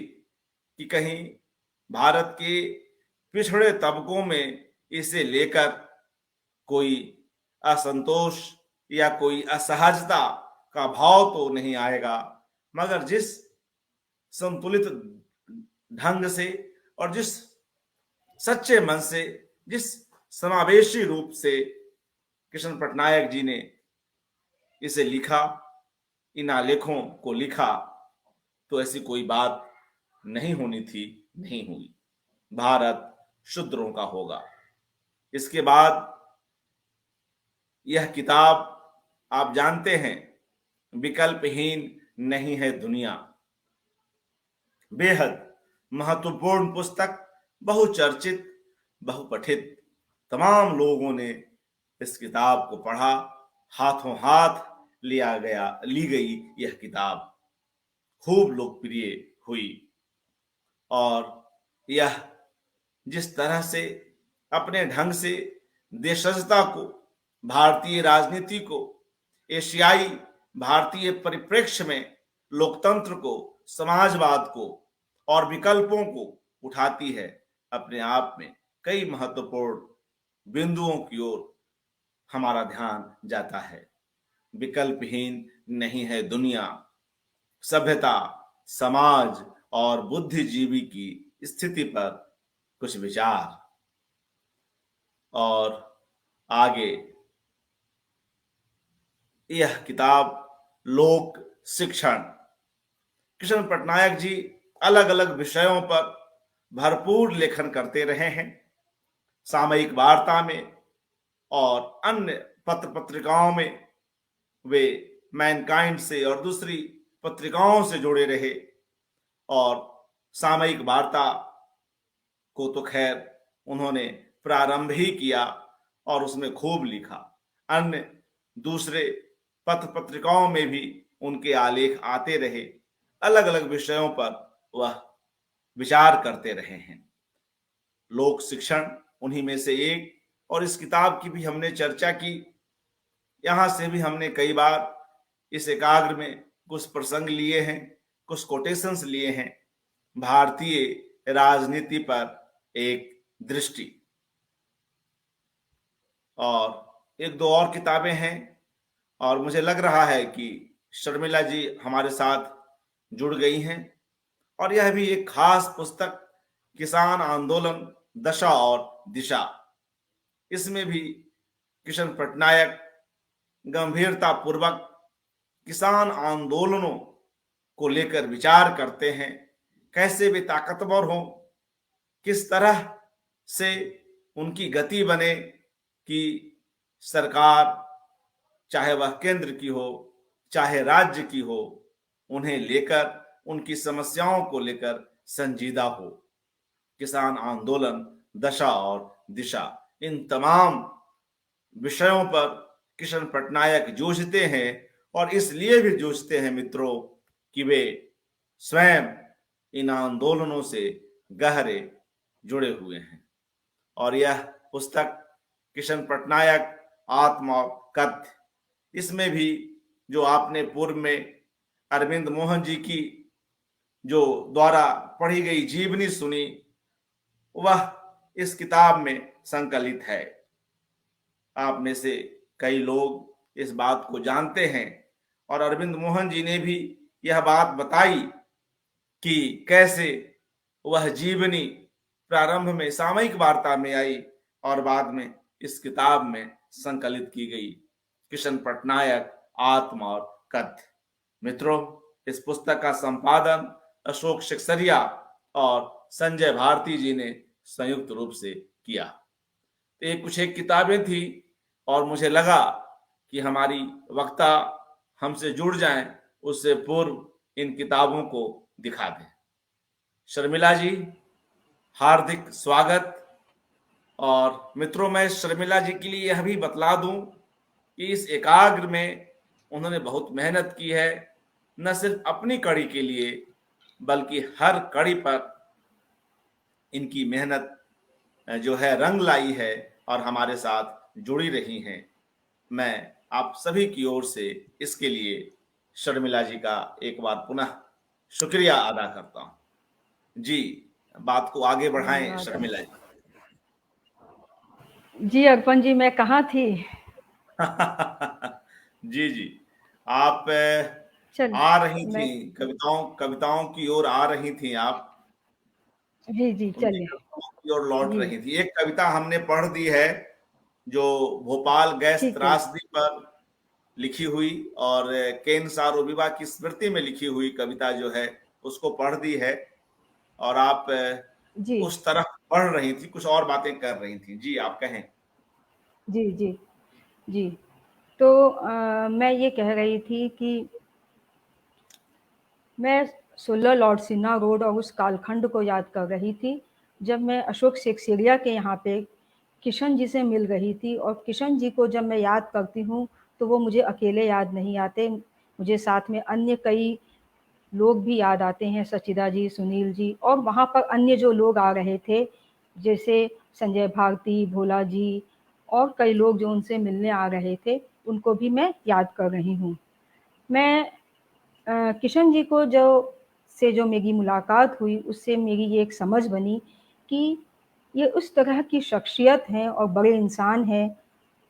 कि कहीं भारत के पिछड़े तबकों में इसे लेकर कोई असंतोष या कोई असहजता का भाव तो नहीं आएगा। मगर जिस संतुलित ढंग से और जिस सच्चे मन से, जिस समावेशी रूप से कृष्ण पटनायक जी ने इसे लिखा, इन आलेखों को लिखा, तो ऐसी कोई बात नहीं होनी थी, नहीं हुई। भारत शूद्रों का होगा। इसके बाद यह किताब आप जानते हैं, विकल्पहीन नहीं है दुनिया, बेहद महत्वपूर्ण पुस्तक, बहुचर्चित, बहुपठित। तमाम लोगों ने इस किताब को पढ़ा, हाथों हाथ ली गई यह किताब खूब लोकप्रिय हुई। और यह जिस तरह से अपने ढंग से देशजता को, भारतीय राजनीति को, एशियाई भारतीय परिप्रेक्ष्य में लोकतंत्र को, समाजवाद को और विकल्पों को उठाती है, अपने आप में कई महत्वपूर्ण बिंदुओं की ओर हमारा ध्यान जाता है। विकल्पहीन नहीं है दुनिया, सभ्यता, समाज और बुद्धिजीवी की स्थिति पर कुछ विचार। और आगे यह किताब लोक शिक्षण, कृष्ण पटनायक जी अलग अलग विषयों पर भरपूर लेखन करते रहे हैं। सामयिक वार्ता में और अन्य पत्र पत्रिकाओं में वे मैनकाइंड से और दूसरी पत्रिकाओं से जुड़े रहे, और सामयिक वार्ता को तो खैर उन्होंने प्रारंभ ही किया और उसमें खूब लिखा। अन्य दूसरे पत्र पत्रिकाओं में भी उनके आलेख आते रहे, अलग अलग विषयों पर वह विचार करते रहे हैं। लोक शिक्षण उन्हीं में से एक, और इस किताब की भी हमने चर्चा की। यहां से भी हमने कई बार इस एकाग्र में कुछ प्रसंग लिए हैं, कुछ कोटेशंस लिए हैं। भारतीय राजनीति पर एक दृष्टि, और एक दो और किताबें हैं, और मुझे लग रहा है कि शर्मिला जी हमारे साथ जुड़ गई हैं। और यह भी एक खास पुस्तक, किसान आंदोलन दशा और दिशा। इसमें भी कृष्ण पटनायक गंभीरता पूर्वक किसान आंदोलनों को लेकर विचार करते हैं, कैसे वे ताकतवर हों, किस तरह से उनकी गति बने कि सरकार, चाहे वह केंद्र की हो चाहे राज्य की हो, उन्हें लेकर, उनकी समस्याओं को लेकर संजीदा हो। किसान आंदोलन दशा और दिशा, इन तमाम विषयों पर कृष्ण पटनायक जूझते हैं, और इसलिए भी जूझते हैं मित्रों कि वे स्वयं इन आंदोलनों से गहरे जुड़े हुए हैं। और यह पुस्तक कृष्ण पटनायक आत्मा कथ्य, इसमें भी जो आपने पूर्व में अरविंद मोहन जी की जो द्वारा पढ़ी गई जीवनी सुनी, वह इस किताब में संकलित है। आप में से कई लोग इस बात को जानते हैं, और अरविंद मोहन जी ने भी यह बात बताई कि कैसे वह जीवनी प्रारंभ में सामयिक वार्ता में आई और बाद में इस किताब में संकलित की गई। कृष्ण पटनायक आत्मा और कथ्य। मित्रों, इस पुस्तक का संपादन अशोक शिक्षरिया और संजय भारती जी ने संयुक्त रूप से किया। तो ये कुछ एक किताबें थी, और मुझे लगा कि हमारी वक्ता हमसे जुड़ जाएं, उससे पूर्व इन किताबों को दिखा दें। शर्मिला जी, हार्दिक स्वागत। और मित्रों, मैं शर्मिला जी के लिए यह भी बतला दूं कि इस एकाग्र में उन्होंने बहुत मेहनत की है, न सिर्फ अपनी कड़ी के लिए बल्कि हर कड़ी पर इनकी मेहनत जो है रंग लाई है और हमारे साथ जुड़ी रही हैं। मैं आप सभी की ओर से इसके लिए शर्मिला जी का एक बार पुनः शुक्रिया अदा करता हूं। जी, बात को आगे बढ़ाएं धन्यवाद। शर्मिला जी। जी अर्पण जी, मैं कहाँ थी? जी जी, आप चल आ रही थी, मैं कविताओं कविताओं की ओर आ रही थी आप, जी जी उनकी चलिए। कविताओं की ओर लौट जी रही थी। एक कविता हमने पढ़ दी है, जो भोपाल गैस ठीक है। त्रासदी पर लिखी हुई और केन सारोबिबा की स्मृति में लिखी हुई कविता जो है, उसको पढ़ दी है। और आप जी उस तरफ बढ़ रही थी, कुछ और बातें कर रही थी। जी आप कहें। जी जी जी। तो मैं ये कह रही थी कि मैं 16 लॉर्ड सिन्हा रोड और उस कालखंड को याद कर रही थी, जब मैं अशोक सेक्सेरिया के यहाँ पे किशन जी से मिल रही थी। और किशन जी को जब मैं याद करती हूँ, तो वो मुझे अकेले याद नहीं आते, मुझे साथ में अन्य कई लोग भी याद आते हैं, सचिदा जी, सुनील जी, और वहाँ पर अन्य जो लोग आ रहे थे, जैसे संजय भारती, भोला जी और कई लोग जो उनसे मिलने आ रहे थे, उनको भी मैं याद कर रही हूँ। मैं किशन जी को जो मेरी मुलाकात हुई, उससे मेरी ये एक समझ बनी कि ये उस तरह की शख्सियत हैं और बड़े इंसान हैं,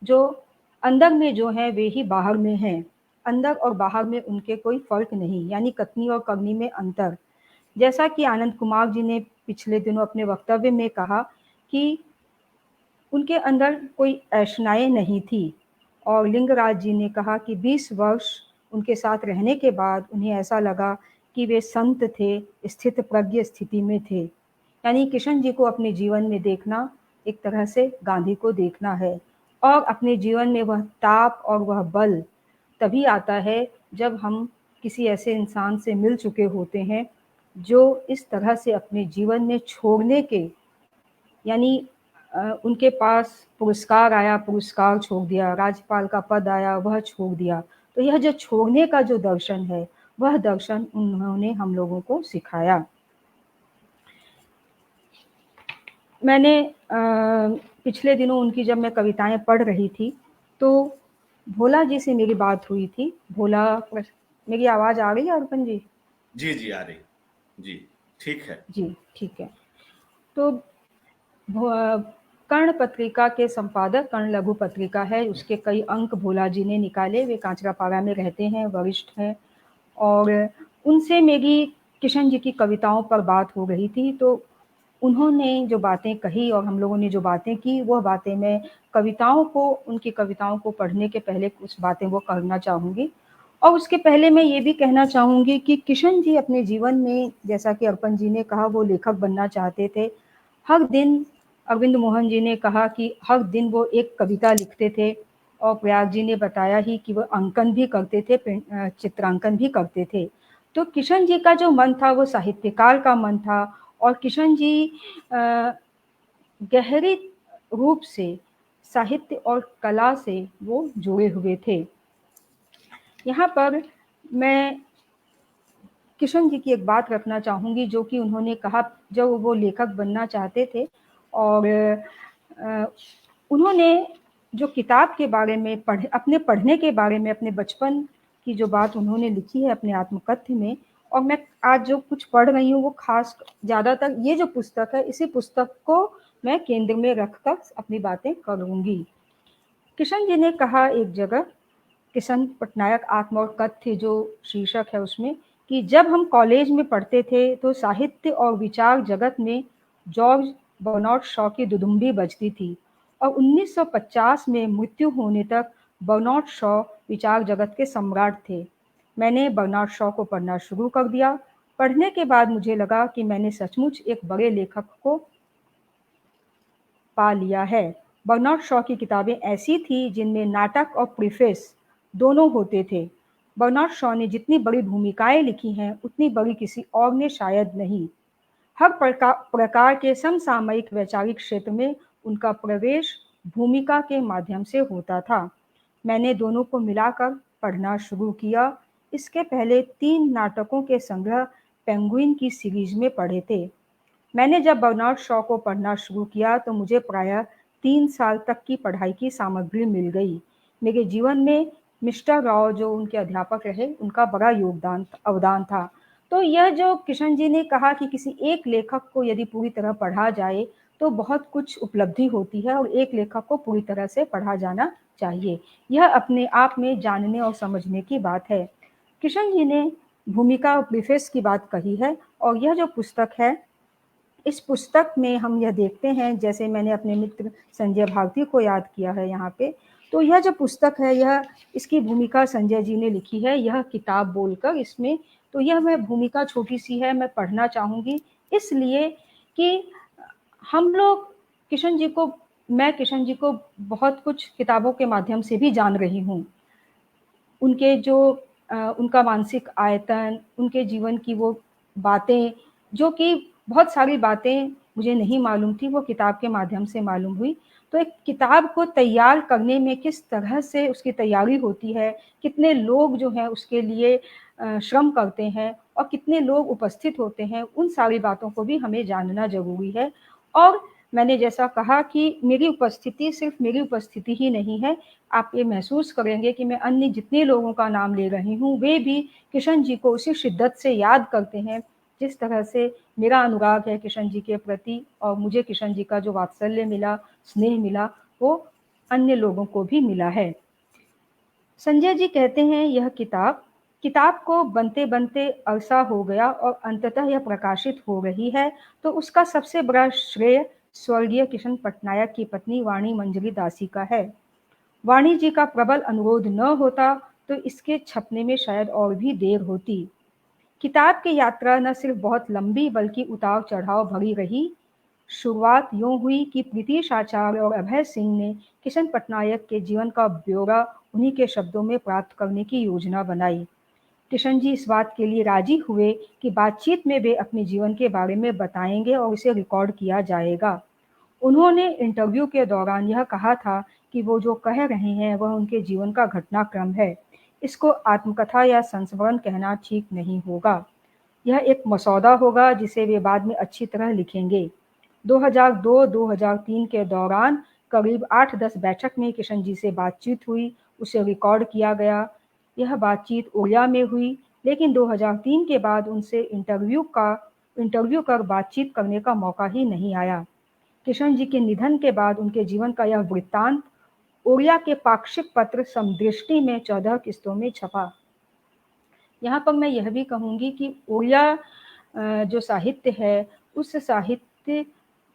जो अंदर में जो हैं वे ही बाहर में हैं। अंदर और बाहर में उनके कोई फ़र्क नहीं, यानी कथनी और करनी में अंतर। जैसा कि आनंद कुमार जी ने पिछले दिनों अपने वक्तव्य में कहा कि उनके अंदर कोई ऐशनाएँ नहीं थी, और लिंगराज जी ने कहा कि 20 वर्ष उनके साथ रहने के बाद उन्हें ऐसा लगा कि वे संत थे, स्थितप्रज्ञ स्थिति में थे। यानी किशन जी को अपने जीवन में देखना एक तरह से गांधी को देखना है, और अपने जीवन में वह ताप और वह बल तभी आता है जब हम किसी ऐसे इंसान से मिल चुके होते हैं, जो इस तरह से अपने जीवन में छोड़ने के, यानी उनके पास पुरस्कार आया, पुरस्कार छोड़ दिया, राज्यपाल का पद आया, वह छोड़ दिया। तो यह जो छोड़ने का जो दर्शन है, वह दर्शन उन्होंने हम लोगों को सिखाया। मैंने पिछले दिनों उनकी जब मैं कविताएँ पढ़ रही थी, तो भोला जी से मेरी बात हुई थी। भोला, मेरी आवाज़ आ रही है अर्पण जी? जी जी आ रही। जी ठीक है। जी, ठीक है। तो कर्ण पत्रिका के संपादक, कर्ण लघु पत्रिका है, उसके कई अंक भोला जी ने निकाले। वे कांचरापाड़ा में रहते हैं, वरिष्ठ हैं, और उनसे मेरी किशन जी की कविताओं पर बात हो रही थी। तो उन्होंने जो बातें कही और हम लोगों ने जो बातें की, वह बातें मैं कविताओं को, उनकी कविताओं को पढ़ने के पहले कुछ बातें वो करना चाहूँगी। और उसके पहले मैं ये भी कहना चाहूँगी कि किशन जी अपने जीवन में, जैसा कि अर्पण जी ने कहा, वो लेखक बनना चाहते थे। हर दिन, अरविंद मोहन जी ने कहा कि हर दिन वो एक कविता लिखते थे, और प्रयाग जी ने बताया ही कि वो अंकन भी करते थे, चित्रांकन भी करते थे। तो किशन जी का जो मन था, वो साहित्यकार का मन था, और किशन जी अ, गहरी रूप से साहित्य और कला से वो जुड़े हुए थे। यहाँ पर मैं किशन जी की एक बात रखना चाहूँगी, जो कि उन्होंने कहा जब वो लेखक बनना चाहते थे, और अ, उन्होंने जो किताब के बारे में अपने पढ़ने के बारे में, अपने बचपन की जो बात उन्होंने लिखी है अपने आत्मकथ्य में, और मैं आज जो कुछ पढ़ रही हूँ वो खास ज़्यादातर ये जो पुस्तक है, इसी पुस्तक को मैं केंद्र में रखकर अपनी बातें करूँगी। किशन जी ने कहा एक जगह, किशन पटनायक आत्म और कथ्य जो शीर्षक है उसमें, कि जब हम कॉलेज में पढ़ते थे तो साहित्य और विचार जगत में जॉर्ज बर्नार्ड शॉ की दुदुम्बी बजती थी, और 1950 में मृत्यु होने तक बर्नार्ड शॉ विचार जगत के सम्राट थे। मैंने बर्नार्ड शॉ को पढ़ना शुरू कर दिया। पढ़ने के बाद मुझे लगा कि मैंने सचमुच एक बड़े लेखक को पा लिया है। बर्नार्ड शॉ की किताबें ऐसी थी जिनमें नाटक और प्रीफेस दोनों होते थे। बर्नार्ड शॉ ने जितनी बड़ी भूमिकाएं लिखी हैं, उतनी बड़ी किसी और ने शायद नहीं। हर प्रकार के समसामयिक वैचारिक क्षेत्र में उनका प्रवेश भूमिका के माध्यम से होता था। मैंने दोनों को मिलाकर पढ़ना शुरू किया। इसके पहले 3 नाटकों के संग्रह पेंगुइन की सीरीज में पढ़े थे। मैंने जब बर्नार्ड शॉ को पढ़ना शुरू किया तो मुझे प्रायः 3 साल तक की पढ़ाई की सामग्री मिल गई। मेरे जीवन में मिस्टर राव, जो उनके अध्यापक रहे, उनका बड़ा अवदान था। तो यह जो किशन जी ने कहा कि किसी एक लेखक को यदि पूरी तरह पढ़ा जाए तो बहुत कुछ उपलब्धि होती है, और एक लेखक को पूरी तरह से पढ़ा जाना चाहिए। यह अपने आप में जानने और समझने की बात है। किशन जी ने भूमिका और प्रीफेस की बात कही है, और यह जो पुस्तक है, इस पुस्तक में हम यह देखते हैं, जैसे मैंने अपने मित्र संजय भारती को याद किया है यहाँ पे, तो यह जो पुस्तक है, यह इसकी भूमिका संजय जी ने लिखी है, यह किताब बोलकर इसमें। तो यह मैं भूमिका छोटी सी है, मैं पढ़ना चाहूँगी, इसलिए कि हम लोग किशन जी को मैं किशन जी को बहुत कुछ किताबों के माध्यम से भी जान रही हूँ। उनके जो उनका मानसिक आयतन, उनके जीवन की वो बातें, जो कि बहुत सारी बातें मुझे नहीं मालूम थी, वो किताब के माध्यम से मालूम हुई। तो एक किताब को तैयार करने में किस तरह से उसकी तैयारी होती है, कितने लोग जो हैं उसके लिए श्रम करते हैं और कितने लोग उपस्थित होते हैं, उन सारी बातों को भी हमें जानना ज़रूरी है। और मैंने जैसा कहा कि मेरी उपस्थिति सिर्फ मेरी उपस्थिति ही नहीं है, आप ये महसूस करेंगे कि मैं अन्य जितने लोगों का नाम ले रही हूँ, वे भी किशन जी को उसी शिद्दत से याद करते हैं, जिस तरह से मेरा अनुराग है किशन जी के प्रति, और मुझे किशन जी का जो वात्सल्य मिला, स्नेह मिला, वो अन्य लोगों को भी मिला है। संजय जी कहते हैं, यह किताब को बनते बनते अरसा हो गया और अंततः यह प्रकाशित हो रही है, तो उसका सबसे बड़ा श्रेय स्वर्गीय किशन पटनायक की पत्नी वाणी मंजरी दासी का है। वाणी जी का प्रबल अनुरोध न होता तो इसके छपने में शायद और भी देर होती। किताब की यात्रा न सिर्फ बहुत लंबी बल्कि उतार चढ़ाव भरी रही। शुरुआत यूं हुई कि प्रीतीश आचार्य और अभय सिंह ने किशन पटनायक के जीवन का ब्यौरा उन्हीं के शब्दों में प्राप्त करने की योजना बनाई। किशन जी इस बात के लिए राजी हुए कि बातचीत में वे अपने जीवन के बारे में बताएंगे और इसे रिकॉर्ड किया जाएगा। उन्होंने इंटरव्यू के दौरान यह कहा था कि वो जो कह रहे हैं वह उनके जीवन का घटनाक्रम है। इसको आत्मकथा या संस्मरण कहना ठीक नहीं होगा। यह एक मसौदा होगा जिसे वे बाद में अच्छी तरह लिखेंगे। 2002-2003 के दौरान करीब 8-10 बैठक में किशन जी से बातचीत हुई, उसे रिकॉर्ड किया गया। यह बातचीत उड़िया में हुई, लेकिन 2003 के बाद उनसे इंटरव्यू कर बातचीत करने का मौका ही नहीं आया। किशन जी के निधन के बाद उनके जीवन का यह वृत्तांत ओडिया के पाक्षिक पत्र समदृष्टि में 14 किस्तों में छपा। यहाँ पर मैं यह भी कहूँगी कि ओडिया जो साहित्य है, उस साहित्य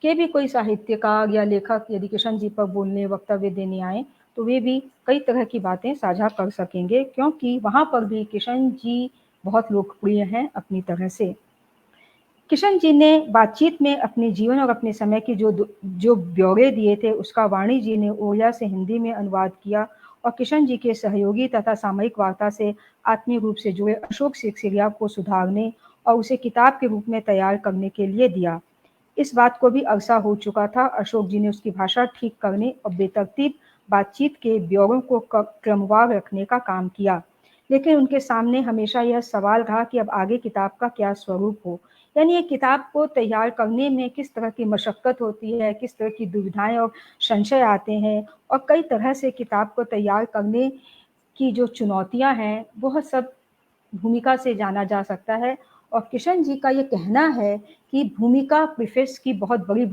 के भी कोई साहित्यकार या लेखक यदि किशन जी पर बोलने, वक्तव्य देने आए, तो वे भी कई तरह की बातें साझा कर सकेंगे, क्योंकि वहाँ पर भी किशन जी बहुत लोकप्रिय हैं अपनी तरह से। किशन जी ने बातचीत में अपने जीवन और अपने समय की जो ब्यौरे दिए थे, उसका वाणी जी ने ओडिया से हिंदी में अनुवाद किया और किशन जी के सहयोगी तथा सामयिक वार्ता से आत्मीय रूप से जुड़े अशोक सिरसिरिया को सुधारने और उसे किताब के रूप में तैयार करने के लिए दिया। इस बात को भी अरसा हो चुका था। अशोक जी ने उसकी भाषा ठीक करने और बेतरतीब बातचीत के ब्यौरों को क्रमवार रखने का काम किया, लेकिन उनके सामने हमेशा यह सवाल रहा कि अब आगे किताब का क्या स्वरूप हो। यानी एक किताब को तैयार करने में किस तरह की मशक्कत होती है, किस तरह की दुविधाएं और संशय आते हैं, और कई तरह से किताब को तैयार करने की जो चुनौतियां हैं, वह सब भूमिका से जाना जा सकता है। और किशन जी का ये कहना है कि भूमिका प्रीफेस की बहुत बड़ी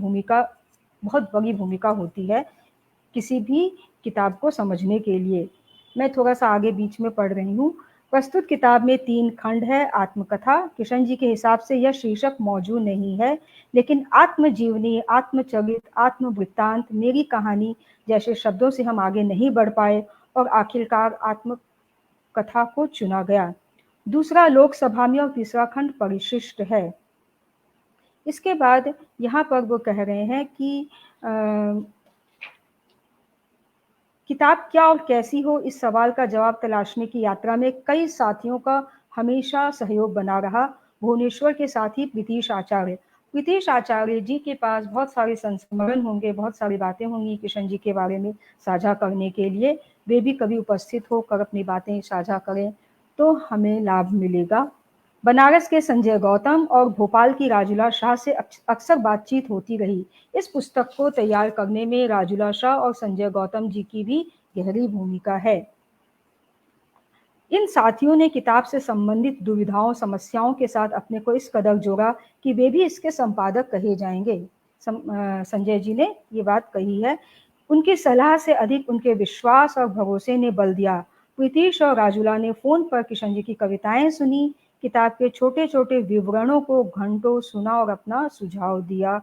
भूमिका होती है किसी भी किताब को समझने के लिए। मैं थोड़ा सा आगे बीच में पढ़ रही हूँ। प्रस्तुत किताब में 3 खंड है। आत्मकथा, किशन जी के हिसाब से यह शीर्षक मौजूद नहीं है, लेकिन आत्मजीवनी, आत्मचरित, आत्मवृत्तांत, मेरी कहानी जैसे शब्दों से हम आगे नहीं बढ़ पाए और आखिरकार आत्मकथा को चुना गया। दूसरा लोकसभा में और तीसरा खंड परिशिष्ट है। इसके बाद यहाँ पर वो कह रहे हैं कि किताब क्या और कैसी हो, इस सवाल का जवाब तलाशने की यात्रा में कई साथियों का हमेशा सहयोग बना रहा। भुवनेश्वर के साथी प्रीतीश आचार्य जी के पास बहुत सारे संस्मरण होंगे, बहुत सारी बातें होंगी किशन जी के बारे में साझा करने के लिए। वे भी कभी उपस्थित होकर अपनी बातें साझा करें तो हमें लाभ मिलेगा। बनारस के संजय गौतम और भोपाल की राजुला शाह से अक्सर बातचीत होती रही। इस पुस्तक को तैयार करने में राजुला शाह और संजय गौतम जी की भी गहरी भूमिका है। इन साथियों ने किताब से संबंधित दुविधाओं, समस्याओं के साथ अपने को इस कदर जोड़ा कि वे भी इसके संपादक कहे जाएंगे। संजय जी ने ये बात कही है। उनकी सलाह से अधिक उनके विश्वास और भरोसे ने बल दिया। प्रीतीश और राजूला ने फ़ोन पर किशन जी की कविताएं सुनी, किताब के छोटे-छोटे विवरणों को घंटों सुना और अपना सुझाव दिया।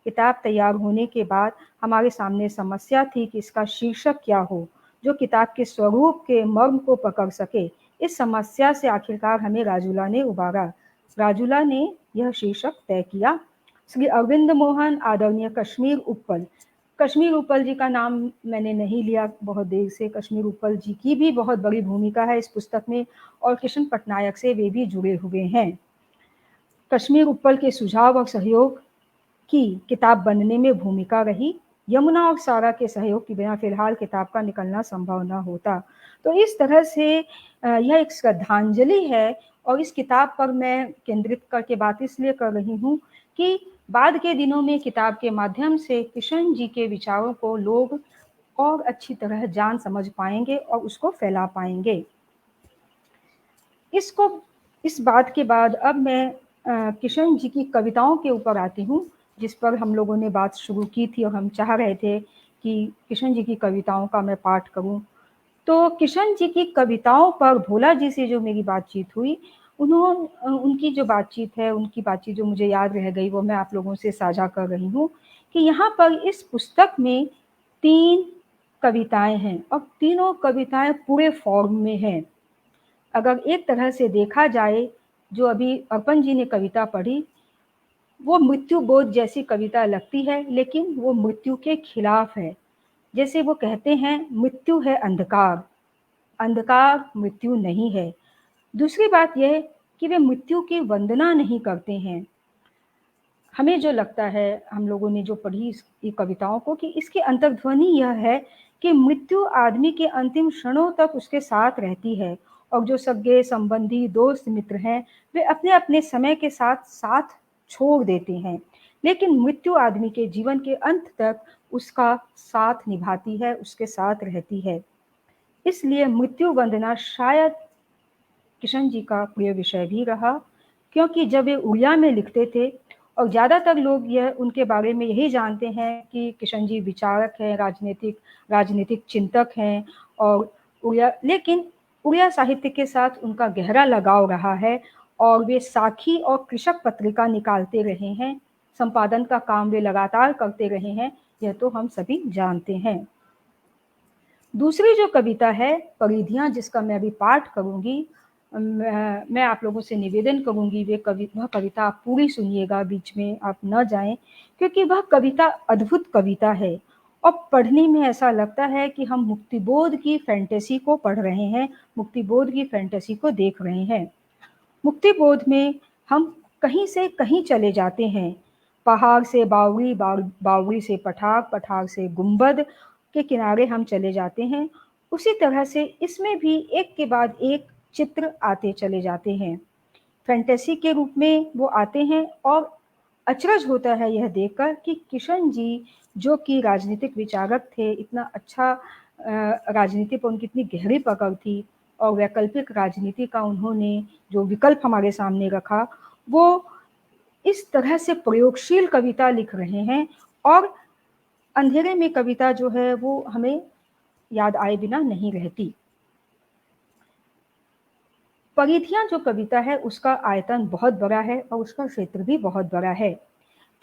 किताब तैयार होने के बाद हमारे सामने समस्या थी कि इसका शीर्षक क्या हो, जो किताब के स्वरूप के मर्म को पकड़ सके। इस समस्या से आखिरकार हमें राजूला ने उबारा। राजूला ने यह शीर्षक तय किया, श्री अरविंद मोहन आदरणीय कश्मीर उत्पल। कश्मीर उत्पल जी का नाम मैंने नहीं लिया बहुत देर से। कश्मीर उत्पल जी की भी बहुत बड़ी भूमिका है इस पुस्तक में और किशन पटनायक से वे भी जुड़े हुए हैं। कश्मीर उत्पल के सुझाव और सहयोग की किताब बनने में भूमिका रही। यमुना और सारा के सहयोग के बिना फिलहाल किताब का निकलना संभव न होता। तो इस तरह से यह एक श्रद्धांजलि है और इस किताब पर मैं केंद्रित करके बात इसलिए कर रही हूँ कि बाद के दिनों में किताब के माध्यम से किशन जी के विचारों को लोग और अच्छी तरह जान समझ पाएंगे और उसको फैला पाएंगे। इस बात के बाद अब मैं किशन जी की कविताओं के ऊपर आती हूँ, जिस पर हम लोगों ने बात शुरू की थी और हम चाह रहे थे कि किशन जी की कविताओं का मैं पाठ करूँ। तो किशन जी की कविताओं पर भोला जी से जो मेरी बातचीत हुई, उनकी जो बातचीत है, उनकी बातचीत जो मुझे याद रह गई, वो मैं आप लोगों से साझा कर रही हूँ कि यहाँ पर इस पुस्तक में 3 कविताएँ हैं और तीनों कविताएँ पूरे फॉर्म में हैं। अगर एक तरह से देखा जाए, जो अभी अर्पण जी ने कविता पढ़ी, वो मृत्यु बोध जैसी कविता लगती है, लेकिन वो मृत्यु के खिलाफ है। जैसे वो कहते हैं, मृत्यु है अंधकार, अंधकार मृत्यु नहीं है। दूसरी बात यह कि वे मृत्यु की वंदना नहीं करते हैं। हमें जो लगता है, हम लोगों ने जो पढ़ी ये कविताओं को, कि इसकी अंतर्ध्वनि यह है कि मृत्यु आदमी के अंतिम क्षणों तक उसके साथ रहती है और जो सगे संबंधी दोस्त मित्र हैं, वे अपने अपने समय के साथ साथ छोड़ देते हैं, लेकिन मृत्यु आदमी के जीवन के अंत तक उसका साथ निभाती है, उसके साथ रहती है। इसलिए मृत्यु वंदना शायद किशन जी का प्रिय विषय भी रहा, क्योंकि जब वे उड़िया में लिखते थे और ज़्यादातर लोग यह उनके बारे में यही जानते हैं कि किशन जी विचारक हैं, राजनीतिक चिंतक हैं और लेकिन उड़िया साहित्य के साथ उनका गहरा लगाव रहा है और वे साखी और कृषक पत्रिका निकालते रहे हैं, संपादन का काम वे लगातार करते रहे हैं, यह तो हम सभी जानते हैं। दूसरी जो कविता है परिधियाँ, जिसका मैं अभी पाठ करूँगी, मैं आप लोगों से निवेदन करूँगी वह कविता आप पूरी सुनिएगा, बीच में आप न जाएं, क्योंकि वह कविता अद्भुत कविता है और पढ़ने में ऐसा लगता है कि हम मुक्तिबोध की फैंटेसी को पढ़ रहे हैं, मुक्तिबोध की फैंटेसी को देख रहे हैं। मुक्तिबोध में हम कहीं से कहीं चले जाते हैं, पहाड़ से बावड़ी, बावड़ी से पठार, पठार से गुंबद के किनारे हम चले जाते हैं। उसी तरह से इसमें भी एक के बाद एक चित्र आते चले जाते हैं, फैंटेसी के रूप में वो आते हैं और अचरज होता है यह देखकर कि किशन जी, जो कि राजनीतिक विचारक थे, इतना अच्छा राजनीति पर उनकी इतनी गहरी पकड़ थी और वैकल्पिक राजनीति का उन्होंने जो विकल्प हमारे सामने रखा, वो इस तरह से प्रयोगशील कविता लिख रहे हैं और अंधेरे में कविता जो है वो हमें याद आए बिना नहीं रहती। परिधियाँ जो कविता है उसका आयतन बहुत बड़ा है और उसका क्षेत्र भी बहुत बड़ा है।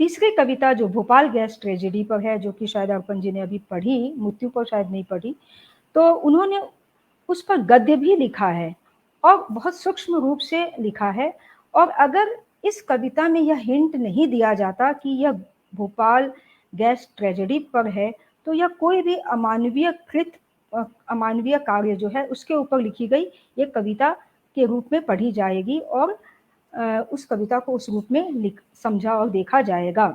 तीसरी कविता जो भोपाल गैस ट्रेजेडी पर है, जो कि शायद अर्पण जी ने अभी पढ़ी, मृत्यु पर शायद नहीं पढ़ी, तो उन्होंने उस पर गद्य भी लिखा है और बहुत सूक्ष्म रूप से लिखा है। और अगर इस कविता में यह हिंट नहीं दिया जाता कि यह भोपाल गैस ट्रेजेडी पर है, तो यह कोई भी अमानवीय कार्य जो है उसके ऊपर लिखी गई ये कविता के रूप में पढ़ी जाएगी और उस कविता को उस रूप में समझा और देखा जाएगा।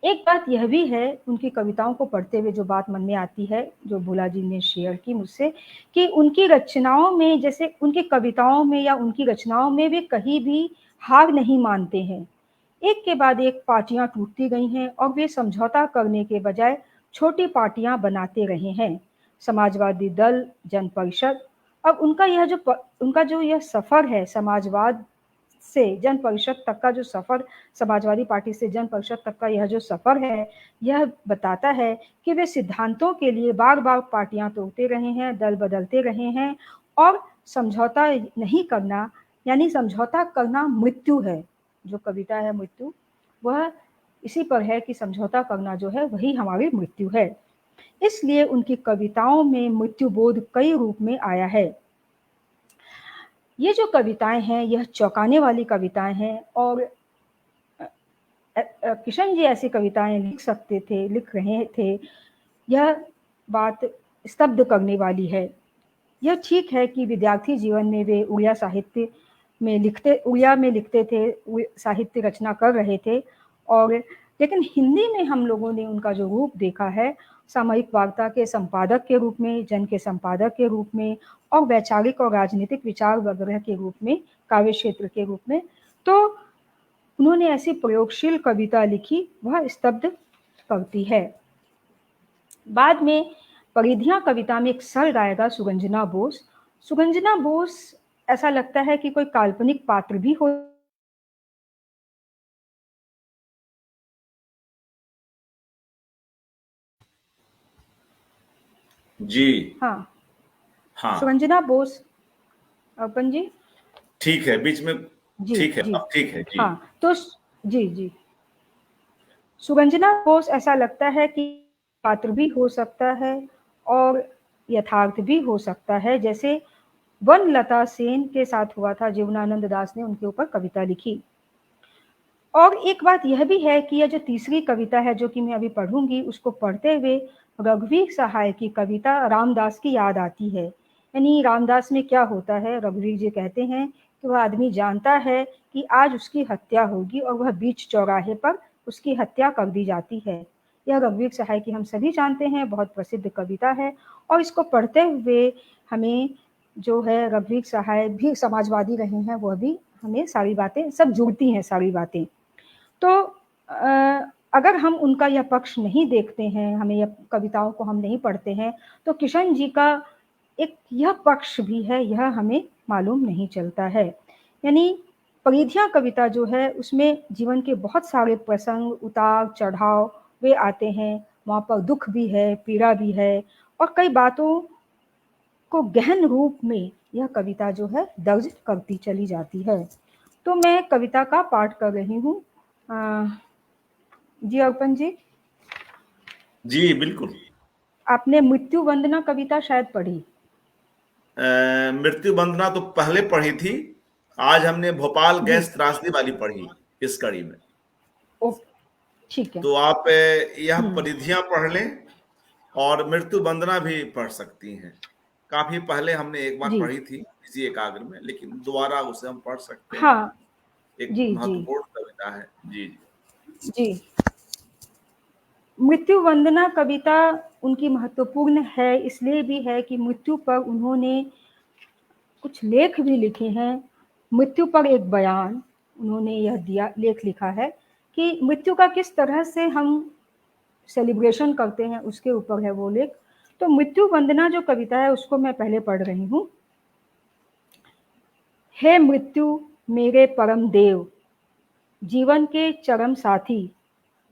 एक बात यह भी है, उनकी कविताओं को पढ़ते हुए जो बात मन में आती है, जो भोला जी ने शेयर की मुझसे, कि उनकी रचनाओं में, जैसे उनकी कविताओं में या उनकी रचनाओं में वे कहीं भी हार नहीं मानते हैं। एक के बाद एक पार्टियां टूटती गई हैं और वे समझौता करने के बजाय छोटी पार्टियां बनाते रहे हैं, समाजवादी दल, जन परिषद। अब उनका यह सफर है समाजवाद से जन परिषद तक का जो सफर, समाजवादी पार्टी से जन परिषद तक का यह जो सफर है, यह बताता है कि वे सिद्धांतों के लिए बार बार पार्टियां तोड़ते रहे हैं, दल बदलते रहे हैं, और समझौता नहीं करना, यानी समझौता करना मृत्यु है। जो कविता है मृत्यु, वह इसी पर है कि समझौता करना जो है वही हमारी मृत्यु है। इसलिए उनकी कविताओं में मृत्यु बोध कई रूप में आया है। ये जो कविताएं हैं यह चौंकाने वाली कविताएं हैं, और किशन जी ऐसी कविताएं लिख सकते थे, लिख रहे थे, यह बात स्तब्ध करने वाली है। यह ठीक है कि विद्यार्थी जीवन में वे उड़िया साहित्य में लिखते थे, साहित्य रचना कर रहे थे, और लेकिन हिंदी में हम लोगों ने उनका जो रूप देखा है, सामयिक वार्ता के संपादक के रूप में, जन के संपादक के रूप में, और वैचारिक और राजनीतिक विचार वगैरह के रूप में, काव्य क्षेत्र के रूप में, तो उन्होंने ऐसी प्रयोगशील कविता लिखी वह स्तब्ध करती है। बाद में परिधियां कविता में एक स्वर गाएगा सुगंजना बोस। सुगंजना बोस ऐसा लगता है कि कोई काल्पनिक पात्र भी हो। जी हाँ, हाँ, सुगंजना बोस, अपन जी। ठीक है, बीच में। जी ठीक है, जी। अब ठीक है जी। हाँ, तो जी जी, सुगंजना बोस ऐसा लगता है कि पात्र भी हो सकता है और यथार्थ भी हो सकता है, जैसे वनलता सेन के साथ हुआ था। जीवनानंद दास ने उनके ऊपर कविता लिखी। और एक बात यह भी है कि यह जो तीसरी कविता है जो कि मैं अभी पढ़ूंगी, उसको पढ़ते हुए रघुवीर सहाय की कविता रामदास की याद आती है। यानी रामदास में क्या होता है, रघुवीर जी कहते हैं कि वह आदमी जानता है कि आज उसकी हत्या होगी और वह बीच चौराहे पर उसकी हत्या कर दी जाती है। यह रघुवीर सहाय की हम सभी जानते हैं, बहुत प्रसिद्ध कविता है। और इसको पढ़ते हुए हमें जो है, रघुवीर सहाय भी समाजवादी रहे हैं, वह भी हमें सारी बातें सब जुड़ती हैं, सारी बातें। तो अगर हम उनका यह पक्ष नहीं देखते हैं, हमें यह कविताओं को हम नहीं पढ़ते हैं, तो किशन जी का एक यह पक्ष भी है, यह हमें मालूम नहीं चलता है। यानी परिधियां कविता जो है उसमें जीवन के बहुत सारे प्रसंग, उतार चढ़ाव वे आते हैं, वहाँ पर दुख भी है, पीड़ा भी है, और कई बातों को गहन रूप में यह कविता जो है दर्ज करती चली जाती है। तो मैं कविता का पाठ कर रही हूँ। जी अर्पण जी, जी बिल्कुल। आपने मृत्यु वंदना कविता शायद पढ़ी। मृत्यु वंदना तो पहले पढ़ी थी। आज हमने भोपाल जी, गैस त्रासदी वाली पढ़ी इस कड़ी में। ओ, ठीक है। तो आप यह हम्म, परिधियां पढ़ लें और मृत्यु वंदना भी पढ़ सकती हैं। काफी पहले हमने एक बार जी, पढ़ी थी किसी एकाग्र में, लेकिन दोबारा उसे हम पढ़ सकते हैं। हाँ, एक जी जी महत्वपूर्ण कविता है। जी जी। जी। मृत्यु वंदना कविता उनकी महत्वपूर्ण है, इसलिए भी है कि मृत्यु पर उन्होंने कुछ लेख भी लिखे हैं। मृत्यु पर एक बयान उन्होंने यह दिया, लेख लिखा है कि मृत्यु का किस तरह से हम सेलिब्रेशन करते हैं, उसके ऊपर है वो लेख। तो मृत्यु वंदना जो कविता है उसको मैं पहले पढ़ रही हूँ। हे मृत्यु मेरे परम देव, जीवन के चरम साथी,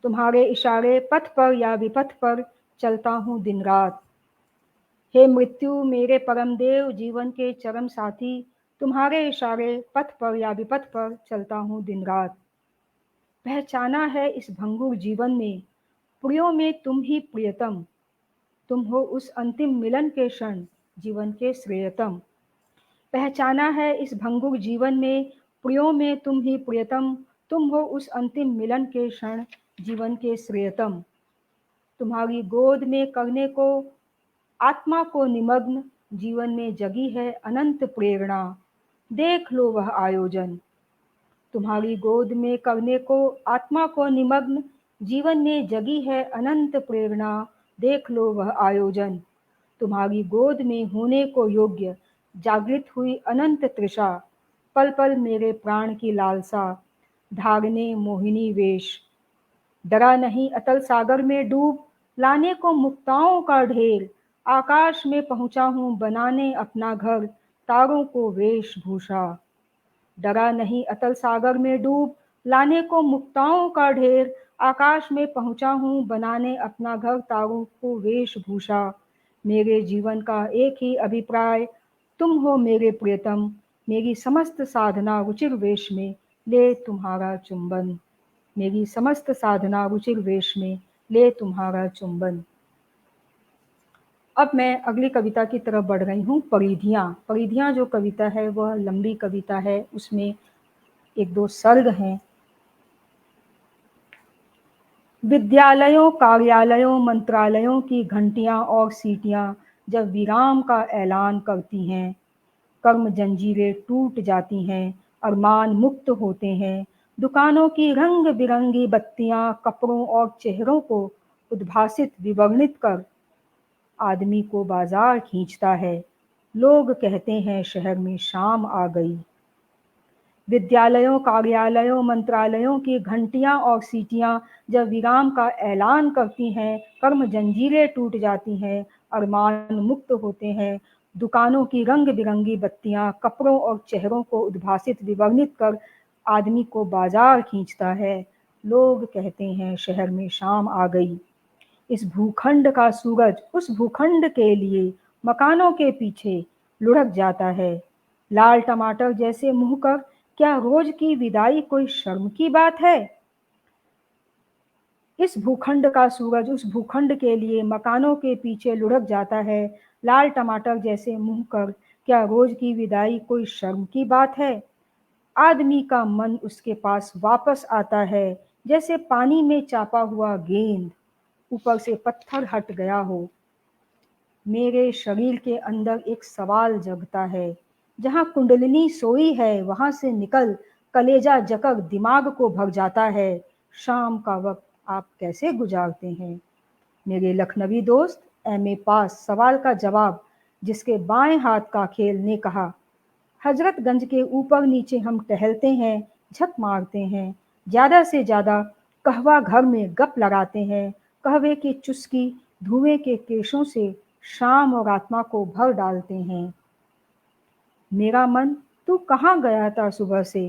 तुम्हारे इशारे पथ पर या विपथ पर चलता हूँ दिन रात। हे मृत्यु मेरे परम देव, जीवन के चरम साथी, तुम्हारे इशारे पथ पर या विपथ पर चलता हूँ दिन रात। पहचाना है इस भंगुर जीवन में, प्रियों में तुम ही प्रियतम, तुम हो उस अंतिम मिलन के क्षण, जीवन के श्रेयतम। पहचाना है इस भंगुर जीवन में, प्रियों में तुम ही प्रियतम, तुम हो उस अंतिम मिलन के क्षण, जीवन के श्रेयतम। तुम्हारी गोद में करने को आत्मा को निमग्न, जीवन में जगी है अनंत प्रेरणा, देख लो वह आयोजन। तुम्हारी गोद में करने को आत्मा को निमग्न, जीवन में जगी है अनंत प्रेरणा, देख लो वह आयोजन। तुम्हारी गोद में होने को योग्य जागृत हुई अनंत तृषा, पल पल मेरे प्राण की लालसा, धागने मोहिनी वेश। डरा नहीं अतल सागर में डूब, लाने को मुक्ताओं का ढेर, आकाश में पहुंचा हूं बनाने अपना घर, तारों को वेशभूषा। डरा नहीं अतल सागर में डूब लाने को मुक्ताओं का ढेर, आकाश में पहुंचा हूँ बनाने अपना घर तारों को वेशभूषा। मेरे जीवन का एक ही अभिप्राय, तुम हो मेरे प्रियतम, मेरी समस्त साधना रुचिर वेश में ले तुम्हारा चुंबन। मेरी समस्त साधना रुचिर वेश में ले तुम्हारा चुंबन। अब मैं अगली कविता की तरफ बढ़ रही हूँ। परिधियाँ। परिधियाँ जो कविता है वह लंबी कविता है, उसमें एक दो सर्ग हैं। विद्यालयों, कार्यालयों, मंत्रालयों की घंटियां और सीटियां जब विराम का ऐलान करती हैं, कर्म जंजीरें टूट जाती हैं, अरमान मुक्त होते हैं। दुकानों की रंग बिरंगी बत्तियां कपड़ों और चेहरों को उद्भासित विवर्णित कर आदमी को बाजार खींचता है। लोग कहते हैं शहर में शाम आ गई। विद्यालयों, कार्यालयों, मंत्रालयों की घंटियां और सीटियां जब विराम का ऐलान करती हैं, कर्म जंजीरें टूट जाती हैं, अरमान मुक्त होते हैं। दुकानों की रंग बिरंगी बत्तियां कपड़ों और चेहरों को उद्भासित विवर्णित कर आदमी को बाजार खींचता है। लोग कहते हैं शहर में शाम आ गई। इस भूखंड का सूरज उस भूखंड के लिए मकानों के पीछे लुढ़क जाता है। लाल टमाटर जैसे मुंह कर क्या रोज की विदाई कोई शर्म की बात है। इस भूखंड का सूरज उस भूखंड के लिए मकानों के पीछे लुढ़क जाता है। लाल टमाटर जैसे मुंह कर क्या रोज की विदाई कोई शर्म की बात है। आदमी का मन उसके पास वापस आता है, जैसे पानी में चापा हुआ गेंद ऊपर से पत्थर हट गया हो। मेरे शरीर के अंदर एक सवाल जगता है, जहाँ कुंडलिनी सोई है वहां से निकल कलेजा जकड़ दिमाग को भर जाता है। शाम का वक्त आप कैसे गुजारते हैं। मेरे लखनवी दोस्त एमए पास सवाल का जवाब जिसके बाएं हाथ का खेल ने कहा, हजरतगंज के ऊपर नीचे हम टहलते हैं, झक मारते हैं, ज्यादा से ज्यादा कहवा घर में गप लगाते हैं। कहवे की चुस्की धुएं के केशों से शाम और आत्मा को भर डालते हैं। मेरा मन, तू कहाँ गया था सुबह से।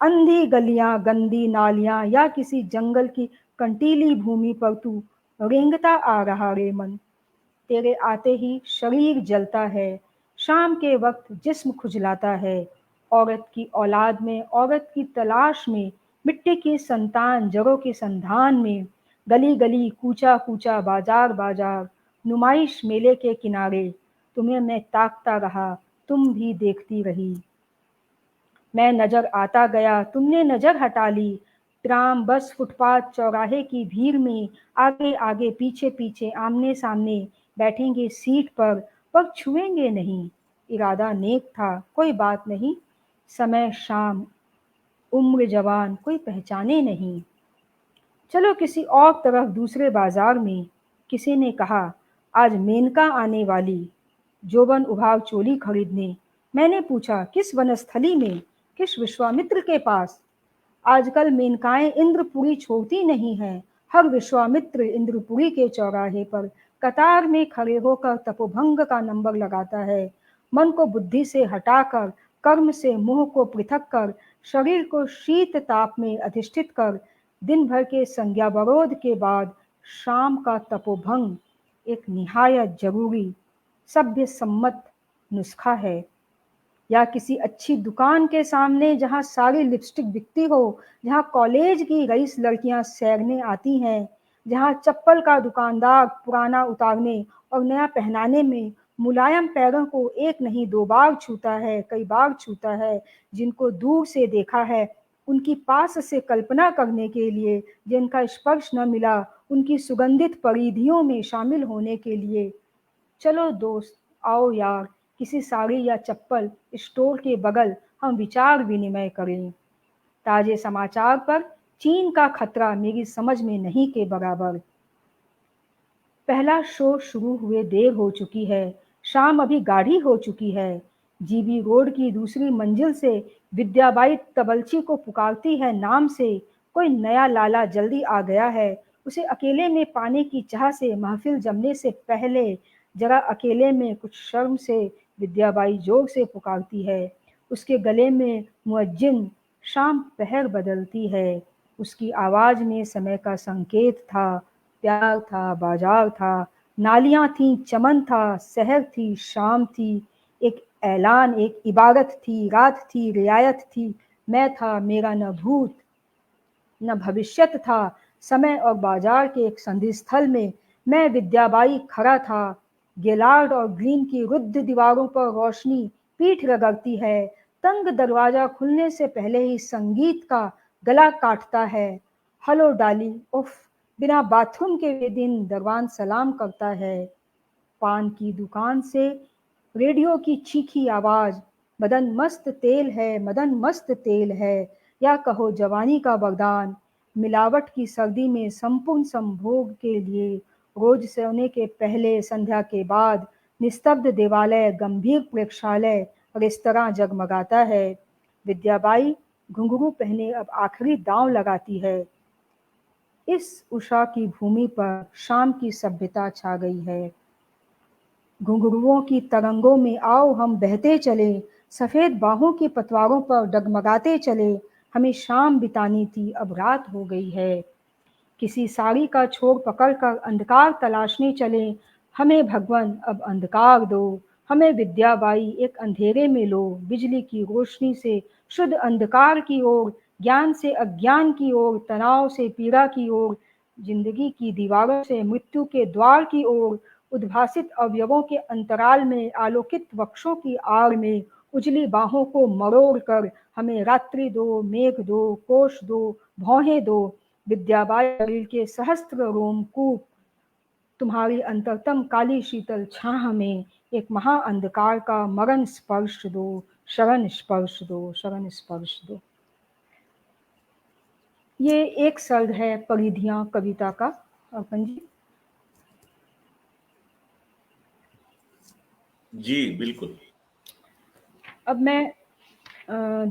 अंधी गलियां, गंदी नालियां या किसी जंगल की कंटीली भूमि पर तू रेंगता आ रहा रे मन। तेरे आते ही शरीर जलता है। शाम के वक्त जिस्म खुजलाता है। औरत की औलाद में, औरत की तलाश में, मिट्टी की संतान जड़ों के संधान में, गली गली, कूचा कूचा, बाजार बाजार, नुमाइश मेले के किनारे तुम्हें मैं ताकता रहा, तुम भी देखती रही। मैं नजर आता गया, तुमने नजर हटा ली। ट्राम, बस, फुटपाथ, चौराहे की भीड़ में आगे आगे, पीछे पीछे, आमने सामने बैठेंगे सीट पर छुएंगे नहीं। इरादा नेक था, कोई बात नहीं। समय शाम, उम्र जवान, कोई पहचाने नहीं। चलो किसी और तरफ दूसरे बाजार में। किसी ने कहा, आज मेनका आने वाली, जोबन उभार चोली खरीदने। मैंने पूछा, किस वनस्थली में, किस विश्वामित्र के पास। आजकल मेनकाएं इंद्रपुरी छोड़ती नहीं हैं। हर विश्वामित्र इंद्रपुरी के चौराहे पर कतार में खड़े होकर तपोभंग का नंबर लगाता है। मन को बुद्धि से हटाकर, कर्म से मोह को पृथक कर, शरीर को शीत ताप में अधिष्ठित कर, दिन भर के संज्ञावरोध के बाद शाम का तपोभंग एक निहायत जरूरी सभ्य सम्मत नुस्खा है। या किसी अच्छी दुकान के सामने जहाँ सारी लिपस्टिक बिकती हो, जहाँ कॉलेज की रईस लड़कियां सैरने आती हैं, जहाँ चप्पल का दुकानदार पुराना उतारने और नया पहनाने में मुलायम पैरों को एक नहीं दो बार छूता है, कई बार छूता है। जिनको दूर से देखा है, उनकी पास से कल्पना करने के लिए, जिनका स्पर्श न मिला, उनकी सुगंधित परिधियों में शामिल होने के लिए। चलो दोस्त, आओ यार, किसी साड़ी या चप्पल स्टोर के बगल हम विचार विनिमय करें। ताजे समाचार पर चीन का खतरा मेरी समझ में नहीं के बराबर। पहला शो शुरू हुए देर हो चुकी है, शाम अभी गाढ़ी हो चुकी है। जीबी रोड की दूसरी मंजिल से विद्याबाई तबलची को पुकारती है नाम से, कोई नया लाला जल्दी आ गया है। उसे अकेले में पाने की चाह से महफिल जमने से पहले जरा अकेले में कुछ शर्म से विद्याबाई जोर से पुकारती है, उसके गले में मुअज्जिन शाम पहर बदलती है। उसकी आवाज़ में समय का संकेत था, प्यार था, बाजार था, नालियाँ थीं, चमन था, सहर थी, शाम थी, एक ऐलान, एक इबारत थी, रात थी, रियायत थी, मैं था, मेरा न भूत न भविष्यत था। समय और बाजार के एक संधि स्थल में मैं विद्याबाई खड़ा था। गेलार्ड और ग्रीन की रुद्ध दीवारों पर रोशनी पीठ रगड़ती है। तंग दरवाजा खुलने से पहले ही संगीत का गला काटता है। हेलो डाली, उफ, बिना बाथरूम के वे दिन दरवान सलाम करता है। पान की दुकान से रेडियो की चीखी आवाज, मदन मस्त तेल है, मदन मस्त तेल है, या कहो जवानी का वरदान। मिलावट की सर्दी में संपूर्ण संभोग के लिए रोज सोने के पहले, संध्या के बाद, निस्तब्ध देवालय, गंभीर प्रेक्षालय, रेस्तरां जगमगाता है। विद्याबाई घुंघरू पहने अब आखिरी दांव लगाती है। इस उषा की भूमि पर शाम की सभ्यता छा गई है। घुंघरुओं की तरंगों में आओ हम बहते चले, सफेद बाहों के पतवारों पर डगमगाते चले। हमें शाम बितानी थी, अब रात हो गई है। किसी साड़ी का छोर पकड़कर अंधकार तलाशने चले। हमें भगवन अब अंधकार दो, हमें विद्याबाई एक अंधेरे में लो, बिजली की रोशनी से शुद्ध अंधकार की ओर, ज्ञान से अज्ञान की ओर, तनाव से पीड़ा की ओर, जिंदगी की दीवारों से मृत्यु के द्वार की ओर, उद्भासित अवयवों के अंतराल में, आलोकित वक्षों की आड़ में, उजली बाहों को मरोड़ कर हमें रात्रि दो, मेघ दो, कोश दो, भौहें दो। विद्याबाई शरीर के सहस्त्र रोमकूप, तुम्हारी अंतरतम काली शीतल छाह में एक महा अंधकार का मरण स्पर्श दो, शरण स्पर्श दो, शरण स्पर्श दो। ये एक सर्ग है परिधियां कविता का। अर्पण जी। जी बिल्कुल। अब मैं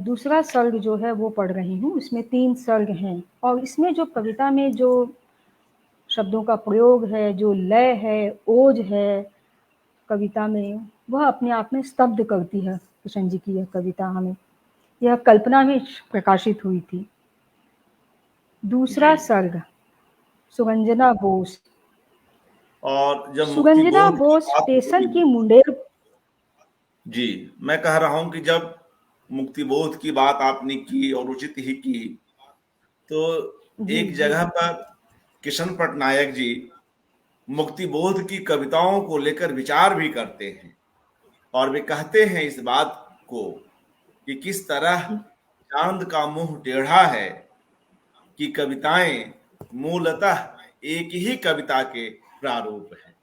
दूसरा सर्ग जो है वो पढ़ रही हूँ। इसमें 3 सर्ग हैं और इसमें जो कविता में जो शब्दों का प्रयोग है, जो लय है, ओज है कविता में, वह अपने आप में स्तब्ध करती है। किशन जी की यह कविता हमें, यह कल्पना में प्रकाशित हुई थी। दूसरा जी, सर्ग, सुरंजना बोस। और जब सुरंजना मुक्तिबोध की बोस बात स्टेशन हुई, की मुंडेर। जी, मैं कह रहा हूं कि जब मुक्तिबोध की बात आपने की और उचित ही की, तो जी एक जी। जगह पर किशन पटनायक जी मुक्तिबोध की कविताओं को लेकर विचार भी करते हैं और वे कहते हैं इस बात को कि किस तरह जी चांद का मुंह टेढ़ा है कि कविताएं मूलतः एक ही कविता के प्रारूप है।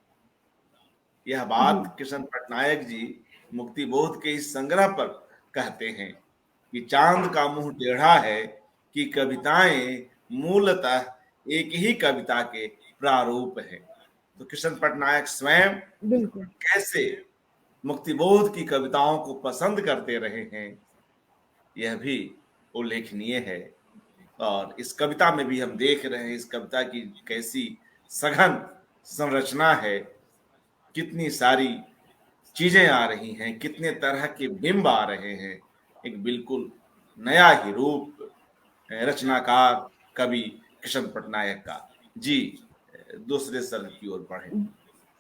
यह जी बात किशन पटनायक जी मुक्तिबोध के इस संग्रह पर कहते हैं कि चांद का मुंह टेढ़ा है कि कविताएं मूलतः एक ही कविता के प्रारूप है। तो किशन पटनायक स्वयं बिल्कुल। कैसे मुक्तिबोध की कविताओं को पसंद करते रहे हैं, यह भी उल्लेखनीय है। और इस कविता में भी हम देख रहे हैं इस कविता की कैसी सघन संरचना है, कितनी सारी चीजें आ रही हैं, कितने तरह के बिंब आ रहे हैं। एक बिल्कुल नया ही रूप रचनाकार कवि किशन पटनायक का। जी, दूसरे सर्ग की ओर बढ़े,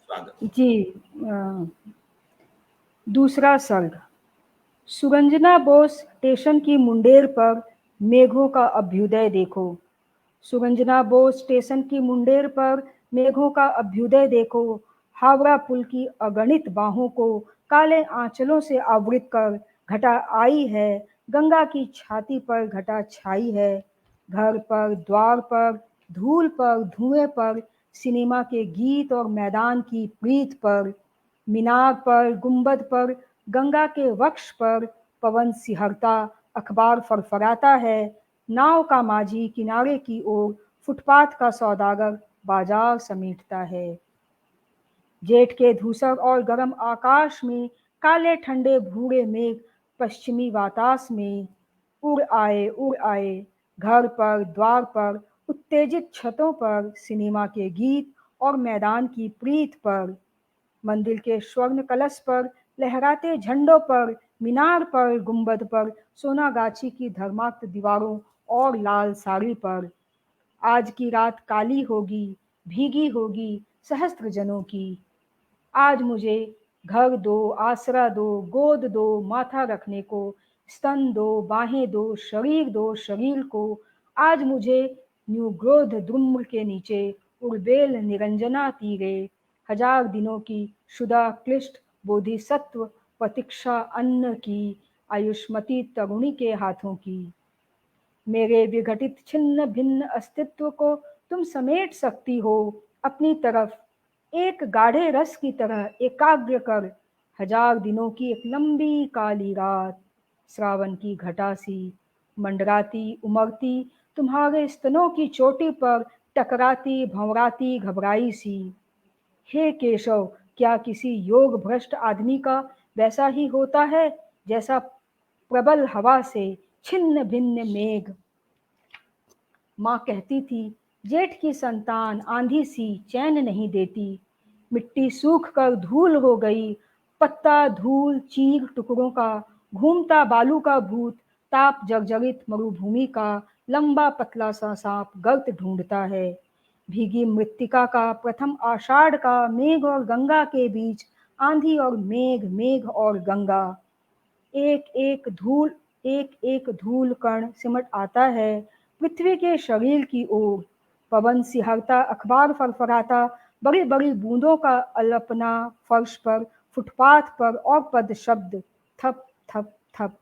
स्वागत। जी दूसरा सर्ग, सुरंजना बोस स्टेशन की मुंडेर पर मेघों का अभ्युदय देखो। सुरंजना बोस स्टेशन की मुंडेर पर मेघों का अभ्युदय देखो। हावड़ा पुल की अगणित बाहों को काले आंचलों से आवृत कर घटा आई है। गंगा की छाती पर घटा छाई है। घर पर, द्वार पर, धूल पर, धुएं पर, सिनेमा के गीत और मैदान की प्रीत पर, मीनार पर, गुंबद पर, गंगा के वक्ष पर पवन सिहरता, अखबार फरफराता है। नाव का माझी किनारे की ओर, फुटपाथ का सौदागर बाजार समेटता है। जेठ के धूसर और गर्म आकाश में काले ठंडे भूरे मेघ पश्चिमी वातास में उड़ आए। घर पर, द्वार पर, उत्तेजित छतों पर, सिनेमा के गीत और मैदान की प्रीत पर, मंदिर के स्वर्ण कलश पर, लहराते झंडों पर, मीनार पर, गुंबद पर, सोनागाछी की धर्माक्त दीवारों और लाल साड़ी पर। आज की रात काली होगी, भीगी होगी सहस्त्र जनों की। आज मुझे घर दो, आसरा दो, गोद दो माथा रखने को, स्तन दो, बाहें दो, शरीर दो शरीर को। आज मुझे न्यूग्रोध द्रुम्र के नीचे उर्बेल निरंजना तीरे, हजार दिनों की शुदा क्लिष्ट बोधिसत्व प्रतीक्षा अन्न की, आयुष्मती तरुणी के हाथों की। मेरे विघटित छिन्न भिन्न अस्तित्व को तुम समेट सकती हो अपनी तरफ, एक गाढ़े रस की तरह एकाग्र कर, हजार दिनों की एक लंबी काली रात, श्रावण की घटा सी मंडराती उमड़ती तुम्हारे स्तनों की चोटी पर, टकराती भंवराती घबराई सी। हे केशव, क्या किसी योग भ्रष्ट आदमी का वैसा ही होता है, जैसा प्रबल हवा से छिन्न भिन्न मेघ। माँ कहती थी, जेठ की संतान आंधी सी चैन नहीं देती। मिट्टी सूख कर धूल हो गई, पत्ता धूल चीर टुकड़ों का, घूमता बालू का भूत, ताप जर्जरित मरुभूमि का, लंबा पतला सा सांप गर्त ढूंढता है। भीगी मृत्तिका का प्रथम आषाढ़ का, मेघ और गंगा के बीच आंधी और मेघ, मेघ और गंगा। एक एक धूल कण सिमट आता है पृथ्वी के शरीर की ओर। पवन सिहरता, अखबार फरफराता, बड़ी बड़ी बूंदों का अलपना फर्श पर, फुटपाथ पर और पद शब्द थप थप थप।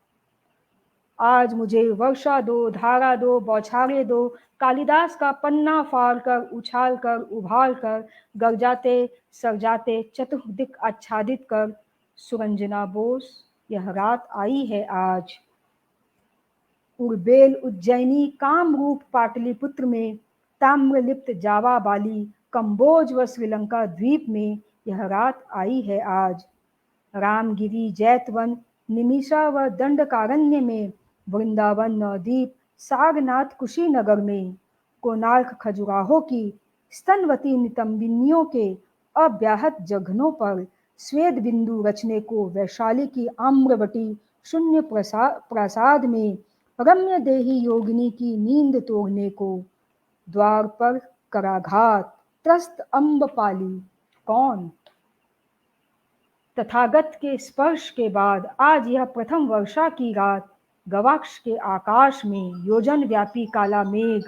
आज मुझे वर्षा दो, धारा दो, बौछारें दो, कालिदास का पन्ना फाड़ कर, उछाल कर, उभाल कर, गरजाते सरजाते चतुर्दिक आच्छादित कर। सुरंजना बोस, यह रात आई है आज। उर्बेल उज्जैनी, कामरूप पाटलिपुत्र में, ताम्रलिप्त जावा बाली, कंबोज व श्रीलंका द्वीप में यह रात आई है आज। रामगिरी, जैतवन, निमिषा व दंडकारण्य में, वृंदावन, नवदीप, सारनाथ, कुशीनगर में, कोणार्क खजुराहो की स्तनवती नितंबिनियों के अव्याहत जघनों पर, श्वेत बिंदु रचने को वैशाली की आम्रवटी शून्य प्रासाद में, रम्य देही योगिनी की नींद तोड़ने को, द्वार पर कराघात त्रस्त अम्बपाली। कौन? तथागत के स्पर्श के बाद आज यह प्रथम वर्षा की रात, गवाक्ष के आकाश में योजन व्यापी काला मेघ,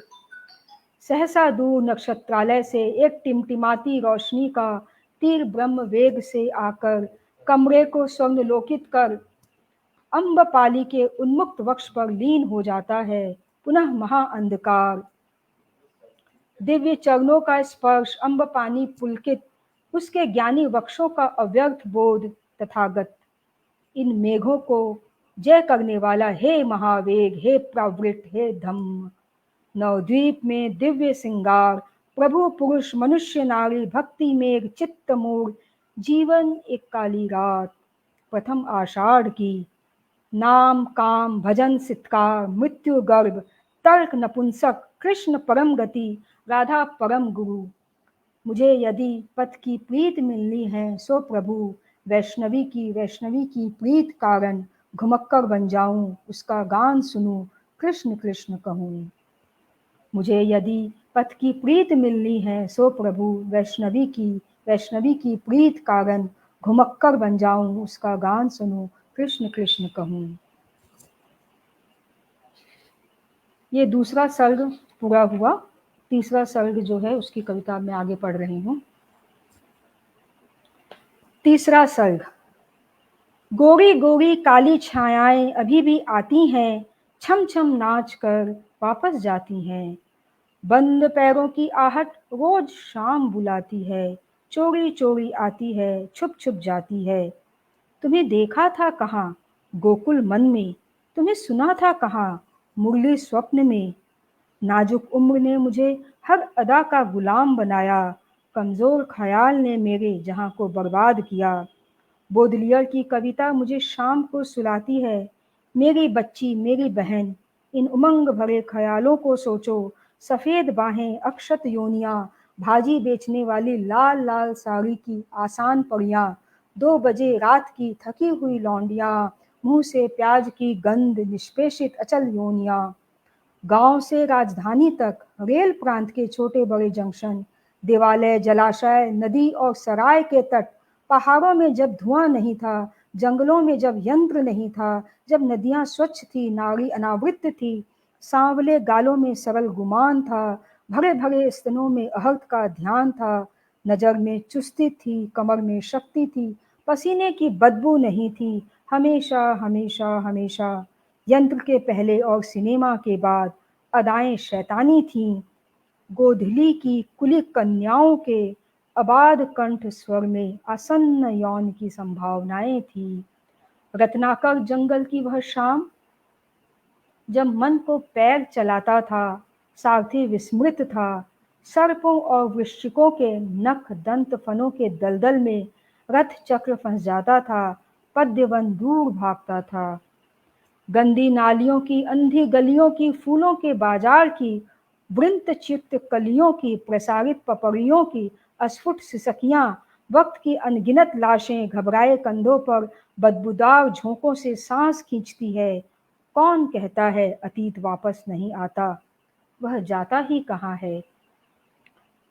सहसा दूर नक्षत्रालय से एक टिमटिमाती रोशनी का तीर ब्रह्म वेग से आकर कमरे को स्वर्णलोकित कर अम्बपाली के उन्मुक्त वक्ष पर लीन हो जाता है। पुनः महाअंधकार, दिव्य चरणों का स्पर्श, अम्बपानी पुलकित, उसके ज्ञानी वक्षों का अव्यर्थ बोध। तथागत, इन मेघों को जय करने वाला हे महावेग, हे प्रवृत्त, हे धम्म। नवद्वीप में दिव्य सिंगार, प्रभु पुरुष मनुष्य नारी, भक्ति मेघ चित्त मूर, जीवन एक काली रात, प्रथम आषाढ़ की। नाम काम भजन सितकार, मृत्यु गर्भ, तर्क नपुंसक, कृष्ण परम गति, राधा परम गुरु। मुझे यदि पथ की प्रीत मिलनी है सो प्रभु, वैष्णवी की प्रीत कारण घुमक्कर बन जाऊं, उसका गान सुनूं, कृष्ण कृष्ण कहूं। मुझे यदि पथ की प्रीत मिलनी है सो प्रभु, वैष्णवी की प्रीत कारण घुमक्कर बन जाऊं, उसका गान सुनूं, कृष्ण कृष्ण कहूं। ये दूसरा सर्ग पूरा हुआ। तीसरा सर्ग जो है उसकी कविता मैं आगे पढ़ रही हूँ। तीसरा सर्ग। गोरी गोरी काली छायाएं अभी भी आती हैं, छम छम नाच कर वापस जाती हैं। बंद पैरों की आहट रोज शाम बुलाती है, चोरी चोरी आती है, छुप छुप जाती है। तुम्हें देखा था कहाँ गोकुल मन में, तुम्हें सुना था कहाँ मुरली स्वप्न में। नाजुक उम्र ने मुझे हर अदा का गुलाम बनाया, कमजोर ख्याल ने मेरे जहां को बर्बाद किया। बोदलियर की कविता मुझे शाम को सुलाती है, मेरी बच्ची मेरी बहन, इन उमंग भरे ख्यालों को सोचो। सफेद बाहें, अक्षत योनियां, भाजी बेचने वाली लाल लाल साड़ी की आसान परियां, 2 बजे रात की थकी हुई लौंडियां, मुंह से प्याज की गंध, निष्पेषित अचल योनियां, गांव से राजधानी तक, रेल प्रांत के छोटे बड़े जंक्शन, देवालय, जलाशय, नदी और सराय के तट, पहाड़ों में जब धुआं नहीं था, जंगलों में जब यंत्र नहीं था, जब नदियां स्वच्छ थी, नारी अनावृत थी, सांवले गालों में सरल गुमान था, भरे भरे स्तनों में अहर्त का ध्यान था, नजर में चुस्ती थी, कमर में शक्ति थी, पसीने की बदबू नहीं थी, हमेशा हमेशा हमेशा। यंत्र के पहले और सिनेमा के बाद अदाएं शैतानी थीं, गोधली की कुलिक कन्याओं के अबाध कंठ स्वर में आसन्न यौन की संभावनाएं थी। रत्नाकर जंगल की वह शाम जब मन को पैर चलाता था, सारथी विस्मृत था, सर्पों और वृश्चिकों के नख दंत फनों के दलदल में रथ चक्र फंस जाता था, पद्यवन दूर भागता था। गंदी नालियों की, अंधी गलियों की, फूलों के बाजार की, वृंत चित्त कलियों की, प्रसारित पपड़ियों की अस्फुट सिसकियां, वक्त की अनगिनत लाशें घबराए कंधों पर बदबूदार झोंकों से सांस खींचती है। कौन कहता है अतीत वापस नहीं आता, वह जाता ही कहाँ है।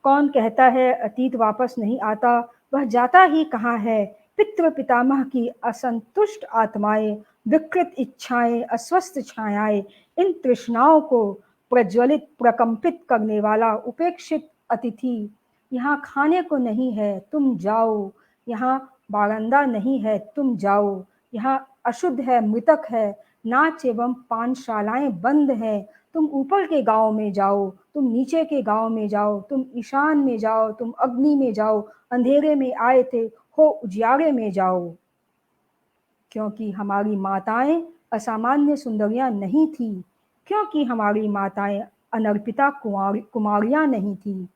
कौन कहता है अतीत वापस नहीं आता, वह जाता ही कहाँ है। पितृ पितामह की असंतुष्ट आत्माएं, विकृत इच्छाएं, अस्वस्थ छायाएं, इन तृष्णाओं को प्रज्वलित प्रकंपित करने वाला उपेक्षित अतिथि, यहाँ खाने को नहीं है तुम जाओ, यहाँ बारंदा नहीं है तुम जाओ, यहाँ अशुद्ध है, मृतक है, नाच एवं पानशालाएं बंद हैं, तुम ऊपर के गांव में जाओ, तुम नीचे के गांव में जाओ, तुम ईशान में जाओ, तुम अग्नि में जाओ, अंधेरे में आए थे हो उजियारे में जाओ। क्योंकि हमारी माताएं असामान्य सुंदरियां नहीं थी, क्योंकि हमारी माताएं अनर्पिता कुमारियां नहीं थी,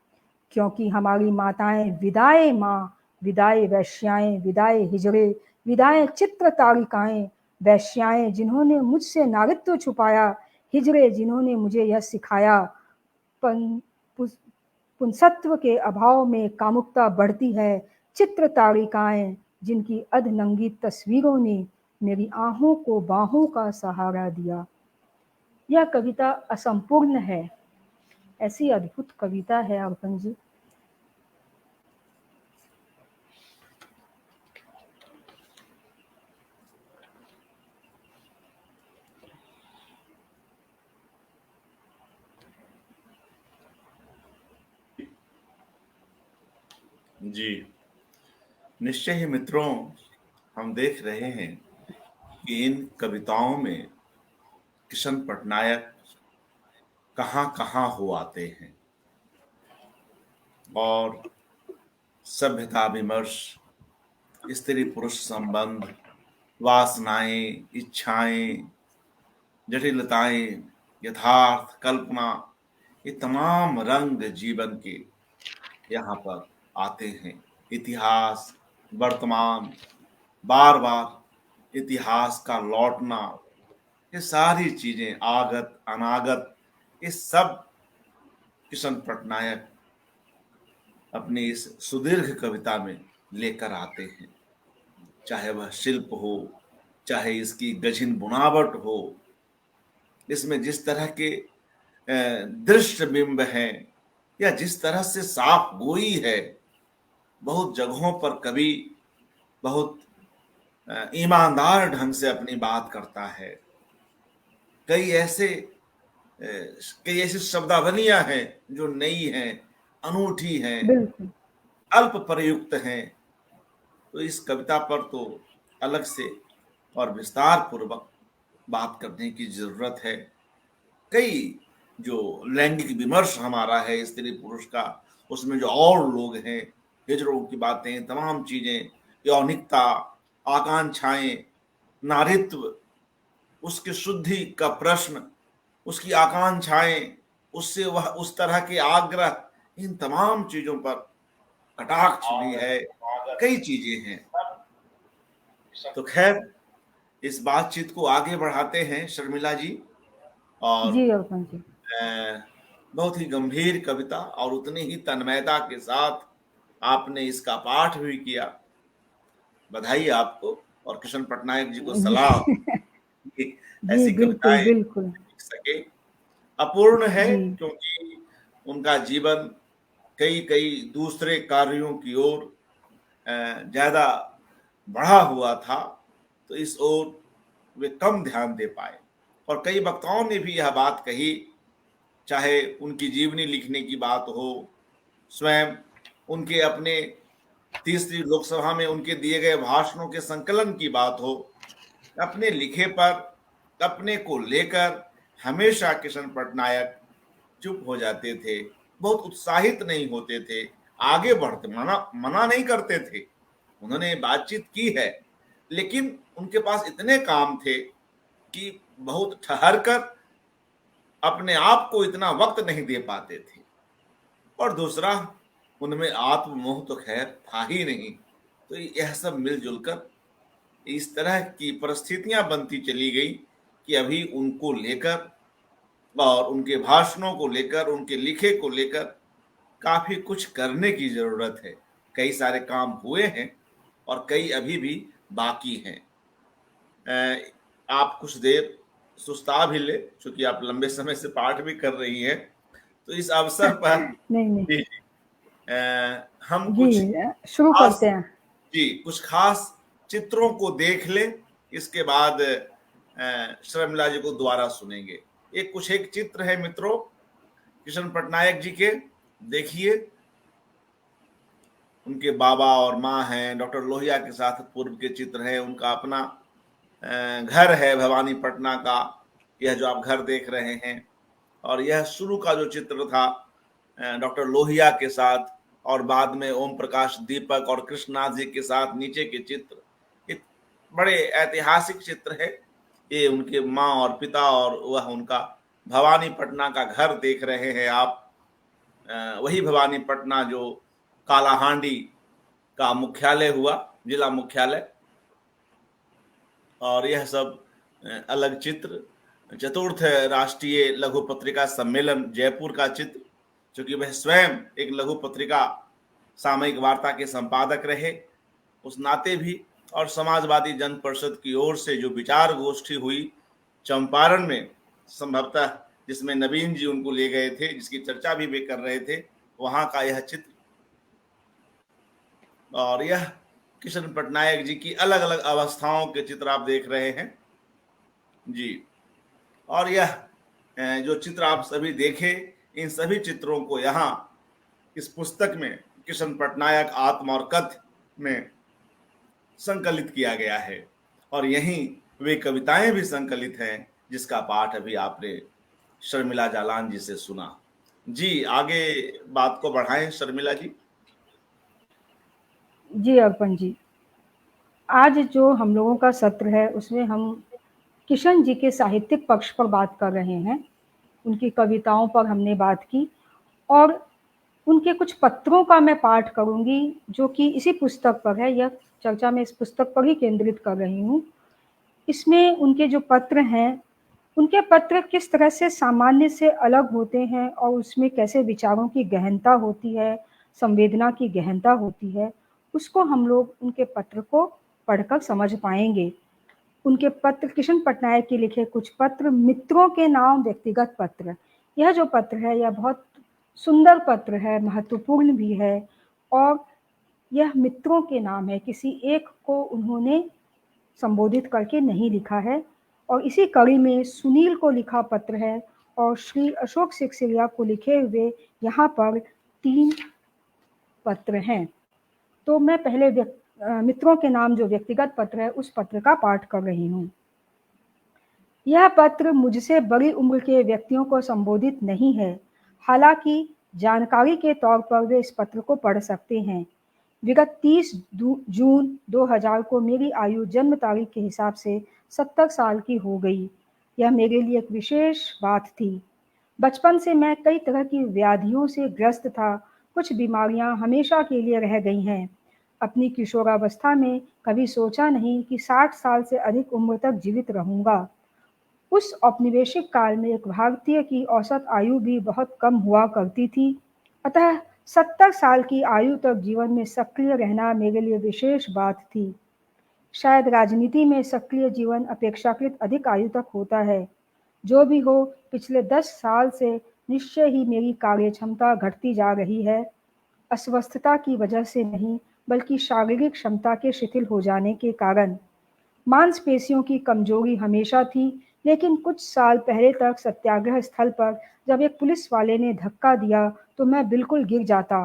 क्योंकि हमारी माताएं विदाए माँ, विदाए वैश्याएं, विदाए हिजड़े, विदाए चित्र तारिकाएं, वैश्याएं जिन्होंने मुझसे नारित्व छुपाया, हिजड़े जिन्होंने मुझे यह सिखाया, पुंसत्व के अभाव में कामुकता बढ़ती है, चित्र तारिकाएं जिनकी अधनंगी तस्वीरों ने मेरी आहों को बाहों का सहारा दिया। यह कविता असंपूर्ण है, ऐसी अद्भुत कविता है अर्पण जी। जी निश्चय ही मित्रों, हम देख रहे हैं कि इन कविताओं में किशन पटनायक कहाँ कहाँ हो आते हैं और सभ्यता विमर्श, स्त्री पुरुष संबंध, वासनाएं, इच्छाएं, जटिलताएं, यथार्थ, कल्पना, ये तमाम रंग जीवन के यहाँ पर आते हैं। इतिहास, वर्तमान, बार बार इतिहास का लौटना, ये सारी चीजें, आगत अनागत, ये सब किशन पटनायक अपनी इस सुदीर्घ कविता में लेकर आते हैं। चाहे वह शिल्प हो, चाहे इसकी गझिन बुनावट हो, इसमें जिस तरह के दृश्य बिंब हैं, या जिस तरह से साफ गोई है, बहुत जगहों पर कवि बहुत ईमानदार ढंग से अपनी बात करता है। कई ऐसे कई ऐसी शब्दावलियां हैं जो नई हैं, अनूठी हैं, बिल्कुल। अल्प प्रयुक्त हैं। तो इस कविता पर तो अलग से और विस्तार पूर्वक बात करने की जरूरत है। कई जो लैंगिक विमर्श हमारा है स्त्री पुरुष का, उसमें जो और लोग हैं, हिजड़ों की बातें, तमाम चीजें, यौनिकता, आकांक्षाएं, नारित्व, उसकी शुद्धि का प्रश्न, उसकी आकांक्षाएं, उससे वह उस तरह के आग्रह, इन तमाम चीजों पर कटाक्ष भी है, कई चीजें हैं। तो खैर, इस बातचीत को आगे बढ़ाते हैं शर्मिला जी। और जी अर्पण जी। बहुत ही गंभीर कविता और उतनी ही तन्मयता के साथ आपने इसका पाठ भी किया। बधाई आपको। और किशन पटनायक जी को सलाम कि जी ऐसी बिल्कुल कविताएं बिल्कुल। लिख सके। अपूर्ण है जी क्योंकि उनका जीवन कई कई दूसरे कार्यों की ओर ज्यादा बढ़ा हुआ था, तो इस ओर वे कम ध्यान दे पाए। और कई वक्ताओं ने भी यह बात कही, चाहे उनकी जीवनी लिखने की बात हो, स्वयं उनके अपने तीसरी लोकसभा में उनके दिए गए भाषणों के संकलन की बात हो, अपने लिखे पर, अपने को लेकर हमेशा किशन पटनायक चुप हो जाते थे, बहुत उत्साहित नहीं होते थे, आगे बढ़ते, मना मना नहीं करते थे। उन्होंने बातचीत की है, लेकिन उनके पास इतने काम थे कि बहुत ठहर कर अपने आप को इतना वक्त नहीं दे पाते थे। और दूसरा, उनमें आत्ममोह तो खैर था ही नहीं। तो यह सब मिलजुल कर इस तरह की परिस्थितियां बनती चली गई कि अभी उनको लेकर और उनके भाषणों को लेकर, उनके लिखे को लेकर काफी कुछ करने की जरूरत है। कई सारे काम हुए हैं और कई अभी भी बाकी हैं। आप कुछ देर सुस्ता भी ले, क्योंकि आप लंबे समय से पाठ भी कर रही हैं, तो इस अवसर पर नहीं नहीं। जी, हम जी कुछ शुरू खास, करते हैं। जी कुछ खास चित्रों को देख ले, इसके बाद शर्मिला जी को दोबारा सुनेंगे। एक चित्र है मित्रों किशन पटनायक जी के, देखिए। उनके बाबा और माँ हैं, डॉक्टर लोहिया के साथ पूर्व के चित्र है। उनका अपना घर है भवानीपटना का, यह जो आप घर देख रहे हैं। और यह शुरू का जो चित्र था डॉक्टर लोहिया के साथ, और बाद में ओम प्रकाश दीपक और कृष्णनाथ जी के साथ नीचे के चित्र, एक बड़े ऐतिहासिक चित्र है। ये उनके माँ और पिता, और वह उनका भवानीपटना का घर देख रहे हैं आप। वही भवानीपटना जो कालाहांडी का मुख्यालय हुआ, जिला मुख्यालय। और यह सब अलग चित्र, चतुर्थ राष्ट्रीय लघु पत्रिका सम्मेलन जयपुर का चित्र, क्योंकि वह स्वयं एक लघु पत्रिका सामयिक वार्ता के संपादक रहे उस नाते भी। और समाजवादी जन परिषद की ओर से जो विचार गोष्ठी हुई चंपारण में, संभवतः जिसमें नवीन जी उनको ले गए थे, जिसकी चर्चा भी वे कर रहे थे, वहां का यह चित्र। और यह किशन पटनायक जी की अलग अलग अवस्थाओं के चित्र आप देख रहे हैं जी। और यह जो चित्र आप सभी देखे, इन सभी चित्रों को यहाँ इस पुस्तक में किशन पटनायक आत्म और कथ्य में संकलित किया गया है। और यहीं वे कविताएं भी संकलित हैं, जिसका पाठ अभी आपने शर्मिला जालान जी से सुना। जी आगे बात को बढ़ाएं शर्मिला जी। जी अर्पण जी, आज जो हम लोगों का सत्र है उसमें हम किशन जी के साहित्यिक पक्ष पर बात कर रहे हैं। उनकी कविताओं पर हमने बात की और उनके कुछ पत्रों का मैं पाठ करूंगी जो कि इसी पुस्तक पर है। यह चर्चा मैं इस पुस्तक पर ही केंद्रित कर रही हूँ। इसमें उनके जो पत्र हैं, उनके पत्र किस तरह से सामान्य से अलग होते हैं और उसमें कैसे विचारों की गहनता होती है, संवेदना की गहनता होती है, उसको हम लोग उनके पत्र को पढ़कर समझ पाएंगे। उनके पत्र, किशन पटनायक के लिखे कुछ पत्र, मित्रों के नाम व्यक्तिगत पत्र। यह जो पत्र है यह बहुत सुंदर पत्र है, महत्वपूर्ण भी है और यह मित्रों के नाम है, किसी एक को उन्होंने संबोधित करके नहीं लिखा है। और इसी कड़ी में सुनील को लिखा पत्र है और श्री अशोक सिक्सेरिया को लिखे हुए यहाँ पर 3 पत्र हैं। तो मैं पहले मित्रों के नाम जो व्यक्तिगत पत्र है उस पत्र का पाठ कर रही हूँ। यह पत्र मुझसे बड़ी उम्र के व्यक्तियों को संबोधित नहीं है, हालांकि जानकारी के तौर पर वे इस पत्र को पढ़ सकते हैं। विगत 30 जून 2000 को मेरी आयु जन्म तारीख के हिसाब से 70 साल की हो गई। यह मेरे लिए एक विशेष बात थी। बचपन से मैं कई तरह की व्याधियों से ग्रस्त था। कुछ बीमारियां हमेशा के लिए रह गई हैं। अपनी किशोरावस्था में कभी सोचा नहीं कि 60 साल से अधिक उम्र तक जीवित रहूंगा। उस औपनिवेशिक काल में एक भारतीय की औसत आयु भी बहुत कम हुआ करती थी। अतः 70 साल की आयु तक जीवन में सक्रिय रहना मेरे लिए विशेष बात थी। शायद राजनीति में सक्रिय जीवन अपेक्षाकृत अधिक आयु तक होता है। जो भी हो, पिछले 10 साल से निश्चय ही मेरी कार्यक्षमता घटती जा रही है। अस्वस्थता की वजह से नहीं, बल्कि शारीरिक क्षमता के शिथिल हो जाने के कारण। मांसपेशियों की कमजोरी हमेशा थी, लेकिन कुछ साल पहले तक सत्याग्रह स्थल पर जब एक पुलिस वाले ने धक्का दिया तो मैं बिल्कुल गिर जाता।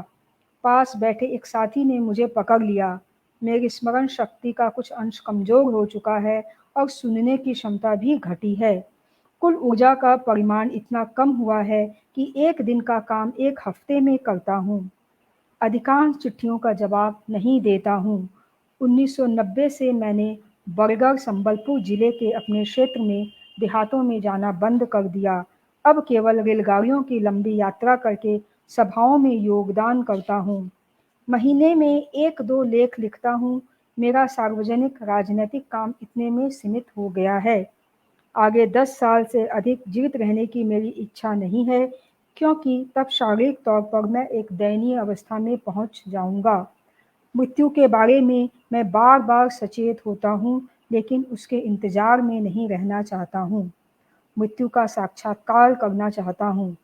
पास बैठे एक साथी ने मुझे पकड़ लिया। मेरी स्मरण शक्ति का कुछ अंश कमजोर हो चुका है और सुनने की क्षमता भी घटी है। कुल ऊर्जा का परिमाण इतना कम हुआ है कि एक दिन का काम एक हफ्ते में करता हूँ। अधिकांश चिट्ठियों का जवाब नहीं देता हूँ। 1990 से मैंने बरगढ़ संबलपुर जिले के अपने क्षेत्र में देहातों में जाना बंद कर दिया। अब केवल रेलगाड़ियों की लंबी यात्रा करके सभाओं में योगदान करता हूँ। महीने में 1-2 लेख लिखता हूँ। मेरा सार्वजनिक राजनीतिक काम इतने में सीमित हो गया है। आगे 10 साल से अधिक जीवित रहने की मेरी इच्छा नहीं है, क्योंकि तब शारीरिक तौर पर मैं एक दयनीय अवस्था में पहुंच जाऊंगा। मृत्यु के बारे में मैं बार-बार सचेत होता हूँ, लेकिन उसके इंतजार में नहीं रहना चाहता हूँ। मृत्यु का साक्षात्कार करना चाहता हूँ।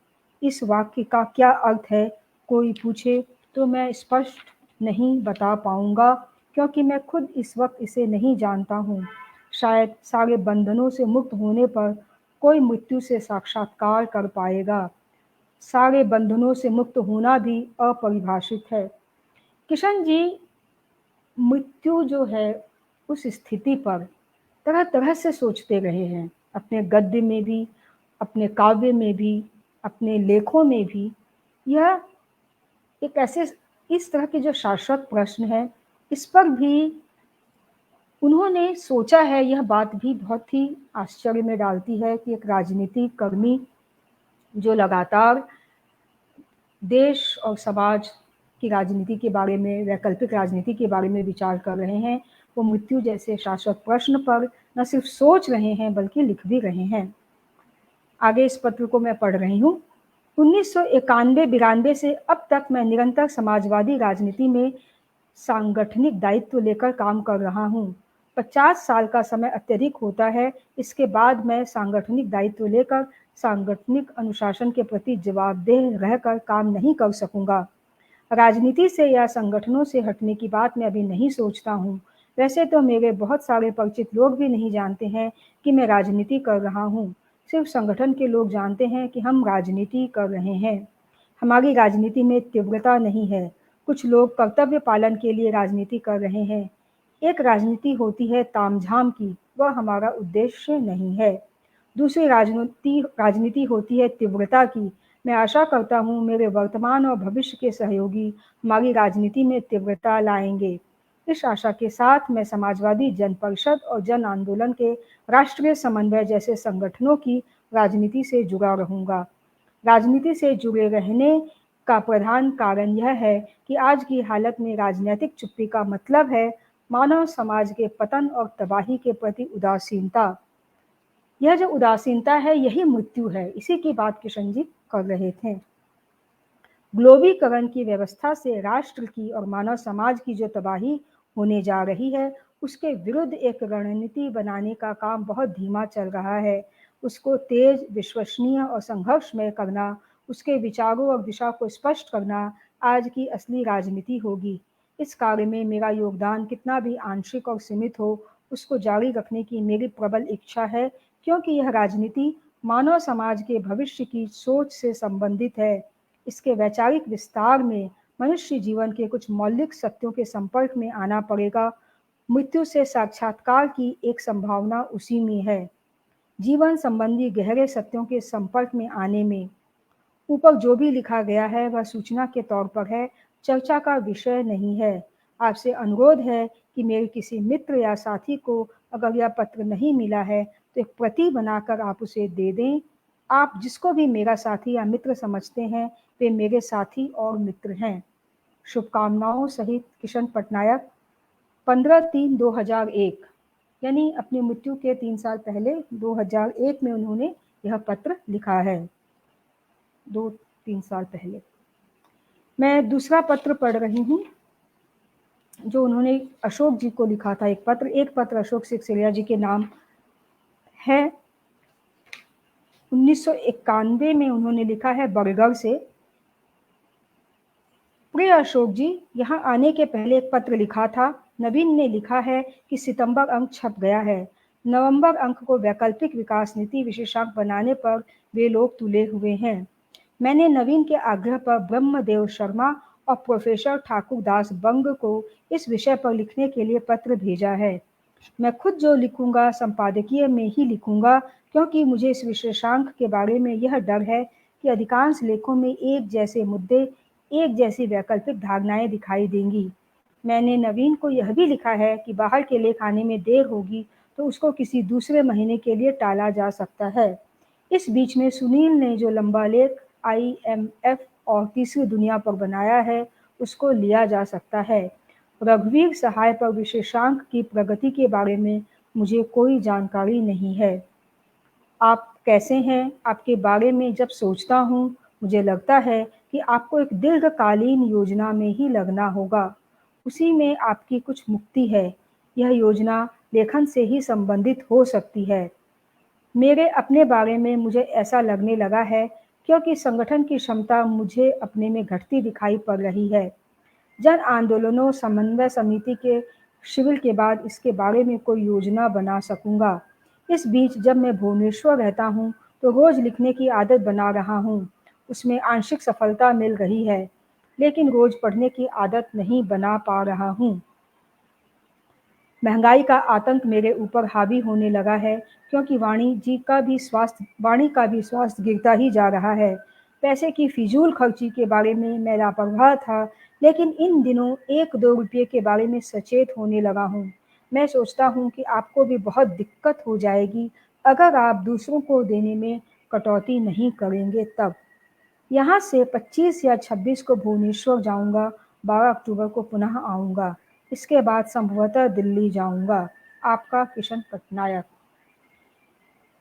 इस वाक्य का क्या अर्थ है, कोई पूछे तो मैं स्पष्ट नहीं बता पाऊंगा, क्योंकि मैं खुद इस वक्त इसे नहीं जानता हूँ। शायद सारे बंधनों से मुक्त होने पर कोई मृत्यु से साक्षात्कार कर पाएगा। सारे बंधनों से मुक्त होना भी अपरिभाषित है। किशन जी, मृत्यु जो है उस स्थिति पर तरह तरह से सोचते रहे हैं, अपने गद्य में भी, अपने काव्य में भी, अपने लेखों में भी। यह एक ऐसे इस तरह के जो शाश्वत प्रश्न है, इस पर भी उन्होंने सोचा है। यह बात भी बहुत ही आश्चर्य में डालती है कि एक राजनीतिक कर्मी जो लगातार देश और समाज की राजनीति के बारे में, वैकल्पिक राजनीति के बारे में विचार कर रहे हैं, वो मृत्यु जैसे शाश्वत प्रश्न पर न सिर्फ सोच रहे हैं बल्कि लिख भी रहे हैं। आगे इस पत्र को मैं पढ़ रही हूँ। 1991-92 से अब तक मैं निरंतर समाजवादी राजनीति में सांगठनिक दायित्व लेकर काम कर रहा हूँ। 50 साल का समय अत्यधिक होता है। इसके बाद मैं सांगठनिक दायित्व लेकर सांगठनिक अनुशासन के प्रति जवाबदेह रहकर काम नहीं कर सकूंगा। राजनीति से या संगठनों से हटने की बात मैं अभी नहीं सोचता हूँ। वैसे तो मेरे बहुत सारे परिचित लोग भी नहीं जानते हैं कि मैं राजनीति कर रहा हूँ। सिर्फ संगठन के लोग जानते हैं कि हम राजनीति कर रहे हैं। हमारी राजनीति में तीव्रता नहीं है। कुछ लोग कर्तव्य पालन के लिए राजनीति कर रहे हैं। एक राजनीति होती है तामझाम की, वह हमारा उद्देश्य नहीं है। दूसरी राजनीति होती है तीव्रता की। मैं आशा करता हूँ मेरे वर्तमान और भविष्य के सहयोगी हमारी राजनीति में तीव्रता लाएंगे। इस आशा के साथ मैं समाजवादी जन परिषद और जन आंदोलन के राष्ट्रीय समन्वय जैसे संगठनों की राजनीति से जुड़ा रहूंगा। राजनीति से जुड़े रहने का प्रधान कारण यह है कि आज की हालत में राजनीतिक चुप्पी का मतलब है मानव समाज के पतन और तबाही के प्रति उदासीनता। यह जो उदासीनता है, यही मृत्यु है। इसी की बात किशन जी कर रहे थे। ग्लोबीकरण की व्यवस्था से राष्ट्र की और मानव समाज की जो तबाही होने जा रही है, उसके विरुद्ध एक रणनीति बनाने का काम बहुत धीमा चल रहा है। उसको तेज, विश्वसनीय और संघर्षमय करना, उसके विचारों और दिशा को स्पष्ट करना आज की असली राजनीति होगी। इस कार्य में मेरा योगदान कितना भी आंशिक और सीमित हो, उसको जारी रखने की मेरी प्रबल इच्छा है, क्योंकि यह राजनीति मानव समाज के भविष्य की सोच से संबंधित है। इसके वैचारिक विस्तार में मनुष्य जीवन के कुछ मौलिक सत्यों के संपर्क में आना पड़ेगा। मृत्यु से साक्षात्कार की एक संभावना उसी में है, जीवन संबंधी गहरे सत्यों के संपर्क में आने में। ऊपर जो भी लिखा गया है वह सूचना के तौर पर है, चर्चा का विषय नहीं है। आपसे अनुरोध है कि मेरे किसी मित्र या साथी को अगर यह पत्र नहीं मिला है तो एक प्रति बनाकर आप उसे दे दें। आप जिसको भी मेरा साथी या मित्र समझते हैं वे मेरे साथी और मित्र हैं। शुभकामनाओं सहित किशन पटनायक। 15/3/2001, यानी अपनी मृत्यु के 3 साल पहले 2001 में उन्होंने यह पत्र लिखा है, 2-3 साल पहले। मैं दूसरा पत्र पढ़ रही हूँ। जो उन्होंने अशोक जी को लिखा था एक पत्र अशोक सिक्सेरिया जी के नाम है। 1991 में उन्होंने लिखा है बरगढ़ से। प्रिय अशोक जी, यहाँ आने के पहले एक पत्र लिखा था। नवीन ने लिखा है कि सितंबर अंक छप गया है। नवंबर अंक को वैकल्पिक विकास नीति विशेषांक बनाने पर वे लोग तुले हुए हैं। मैंने नवीन के आग्रह पर ब्रह्मदेव शर्मा और प्रोफेसर ठाकुर दास बंग को इस विषय पर लिखने के लिए पत्र भेजा है। मैं खुद जो लिखूंगा संपादकीय में ही लिखूंगा, क्योंकि मुझे इस विशेषांक के बारे में यह डर है कि अधिकांश लेखों में एक जैसे मुद्दे, एक जैसी वैकल्पिक धारणाएं दिखाई देंगी। मैंने नवीन को यह भी लिखा है कि बाहर के लेख आने में देर होगी तो उसको किसी दूसरे महीने के लिए टाला जा सकता है। इस बीच में सुनील ने जो लंबा लेख IMF और तीसरी दुनिया पर बनाया है उसको लिया जा सकता है। रघुवीर सहाय पर विशेषांक की प्रगति के बारे में मुझे कोई जानकारी नहीं है। आप कैसे हैं? आपके बारे में जब सोचता हूँ मुझे लगता है कि आपको एक दीर्घकालीन योजना में ही लगना होगा। उसी में आपकी कुछ मुक्ति है। यह योजना लेखन से ही संबंधित हो सकती है। मेरे अपने बारे में मुझे ऐसा लगने लगा है, क्योंकि संगठन की क्षमता मुझे अपने में घटती दिखाई पड़ रही है। जन आंदोलनों समन्वय समिति के शिविर के बाद इसके बारे में कोई योजना बना सकूंगा। इस बीच जब मैं भुवनेश्वर रहता हूँ तो रोज लिखने की आदत बना रहा हूँ। उसमें आंशिक सफलता मिल रही है, लेकिन रोज पढ़ने की आदत नहीं बना पा रहा हूँ। महंगाई का आतंक मेरे ऊपर हावी होने लगा है, क्योंकि वाणी का भी स्वास्थ्य गिरता ही जा रहा है। पैसे की फिजूल खर्ची के बारे में मैं लापरवाह था, लेकिन इन दिनों 1-2 रुपये के बारे में सचेत होने लगा हूँ। मैं सोचता हूँ कि आपको भी बहुत दिक्कत हो जाएगी अगर आप दूसरों को देने में कटौती नहीं करेंगे तब। यहाँ से 25 या 26 को भुवनेश्वर जाऊंगा, 12 अक्टूबर को पुनः आऊंगा। इसके बाद संभवतः दिल्ली जाऊंगा। आपका किशन पटनायक।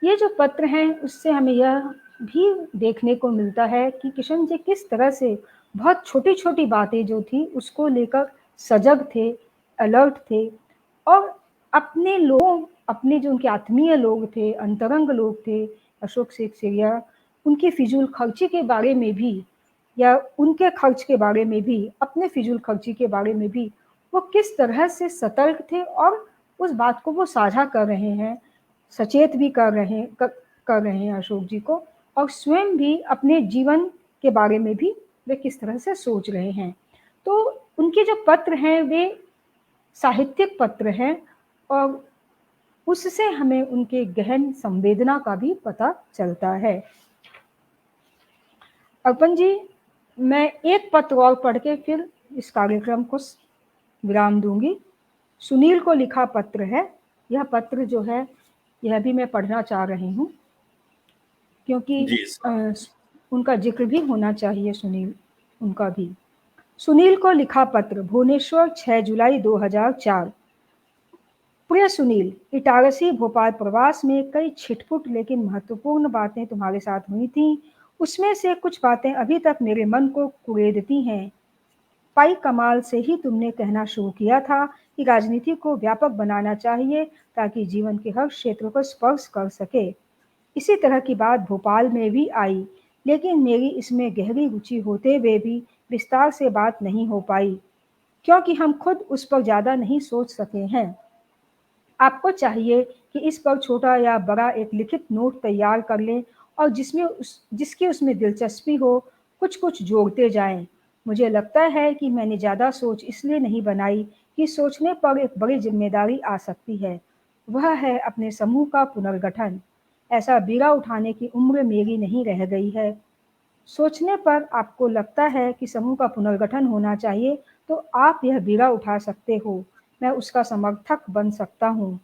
ये जो पत्र हैं उससे हमें यह भी देखने को मिलता है कि किशन जी किस तरह से बहुत छोटी छोटी बातें जो थी उसको लेकर सजग थे, अलर्ट थे, और अपने जो उनके आत्मीय लोग थे, अंतरंग लोग थे, अशोक सिक्सेरिया, उनकी फिजूल खर्ची के बारे में भी, या उनके खर्च के बारे में भी, अपने फिजूल खर्ची के बारे में भी वो किस तरह से सतर्क थे और उस बात को वो साझा कर रहे हैं, सचेत भी कर रहे हैं अशोक जी को, और स्वयं भी अपने जीवन के बारे में भी वे किस तरह से सोच रहे हैं। तो उनके जो पत्र हैं वे साहित्यिक पत्र हैं, और उससे हमें उनके गहन संवेदना का भी पता चलता है। अर्पण जी, मैं एक पत्र और पढ़ के फिर इस कार्यक्रम को विराम दूंगी। सुनील को लिखा पत्र है। यह पत्र जो है यह भी मैं पढ़ना चाह रही हूँ, क्योंकि जी सर। उनका जिक्र भी होना चाहिए, सुनील उनका भी। सुनील को लिखा पत्र, भुवनेश्वर 6 जुलाई 2004। प्रिय सुनील, इटारसी भोपाल प्रवास में कई छिटपुट लेकिन महत्वपूर्ण बातें तुम्हारे साथ हुई थीं। उसमें से कुछ बातें अभी तक मेरे मन को कुरेदती हैं। पाई कमाल से ही तुमने कहना शुरू किया था कि राजनीति को व्यापक बनाना चाहिए ताकि जीवन के हर क्षेत्र को स्पर्श कर सके। इसी तरह की बात भोपाल में भी आई, लेकिन मेरी इसमें गहरी रुचि होते हुए भी विस्तार से बात नहीं हो पाई, क्योंकि हम खुद उस पर ज़्यादा नहीं सोच सके हैं। आपको चाहिए कि इस पर छोटा या बड़ा एक लिखित नोट तैयार कर लें और जिसकी उसमें दिलचस्पी हो कुछ कुछ जोड़ते जाएं। मुझे लगता है कि मैंने ज़्यादा सोच इसलिए नहीं बनाई कि सोचने पर एक बड़ी जिम्मेदारी आ सकती है। वह है अपने समूह का पुनर्गठन। ऐसा बीड़ा उठाने की उम्र मेरी नहीं रह गई है। सोचने पर आपको लगता है कि समूह का पुनर्गठन होना चाहिए, तो आप यह बीड़ा उठा सकते हो। मैं उसका समर्थक बन सकता हूँ।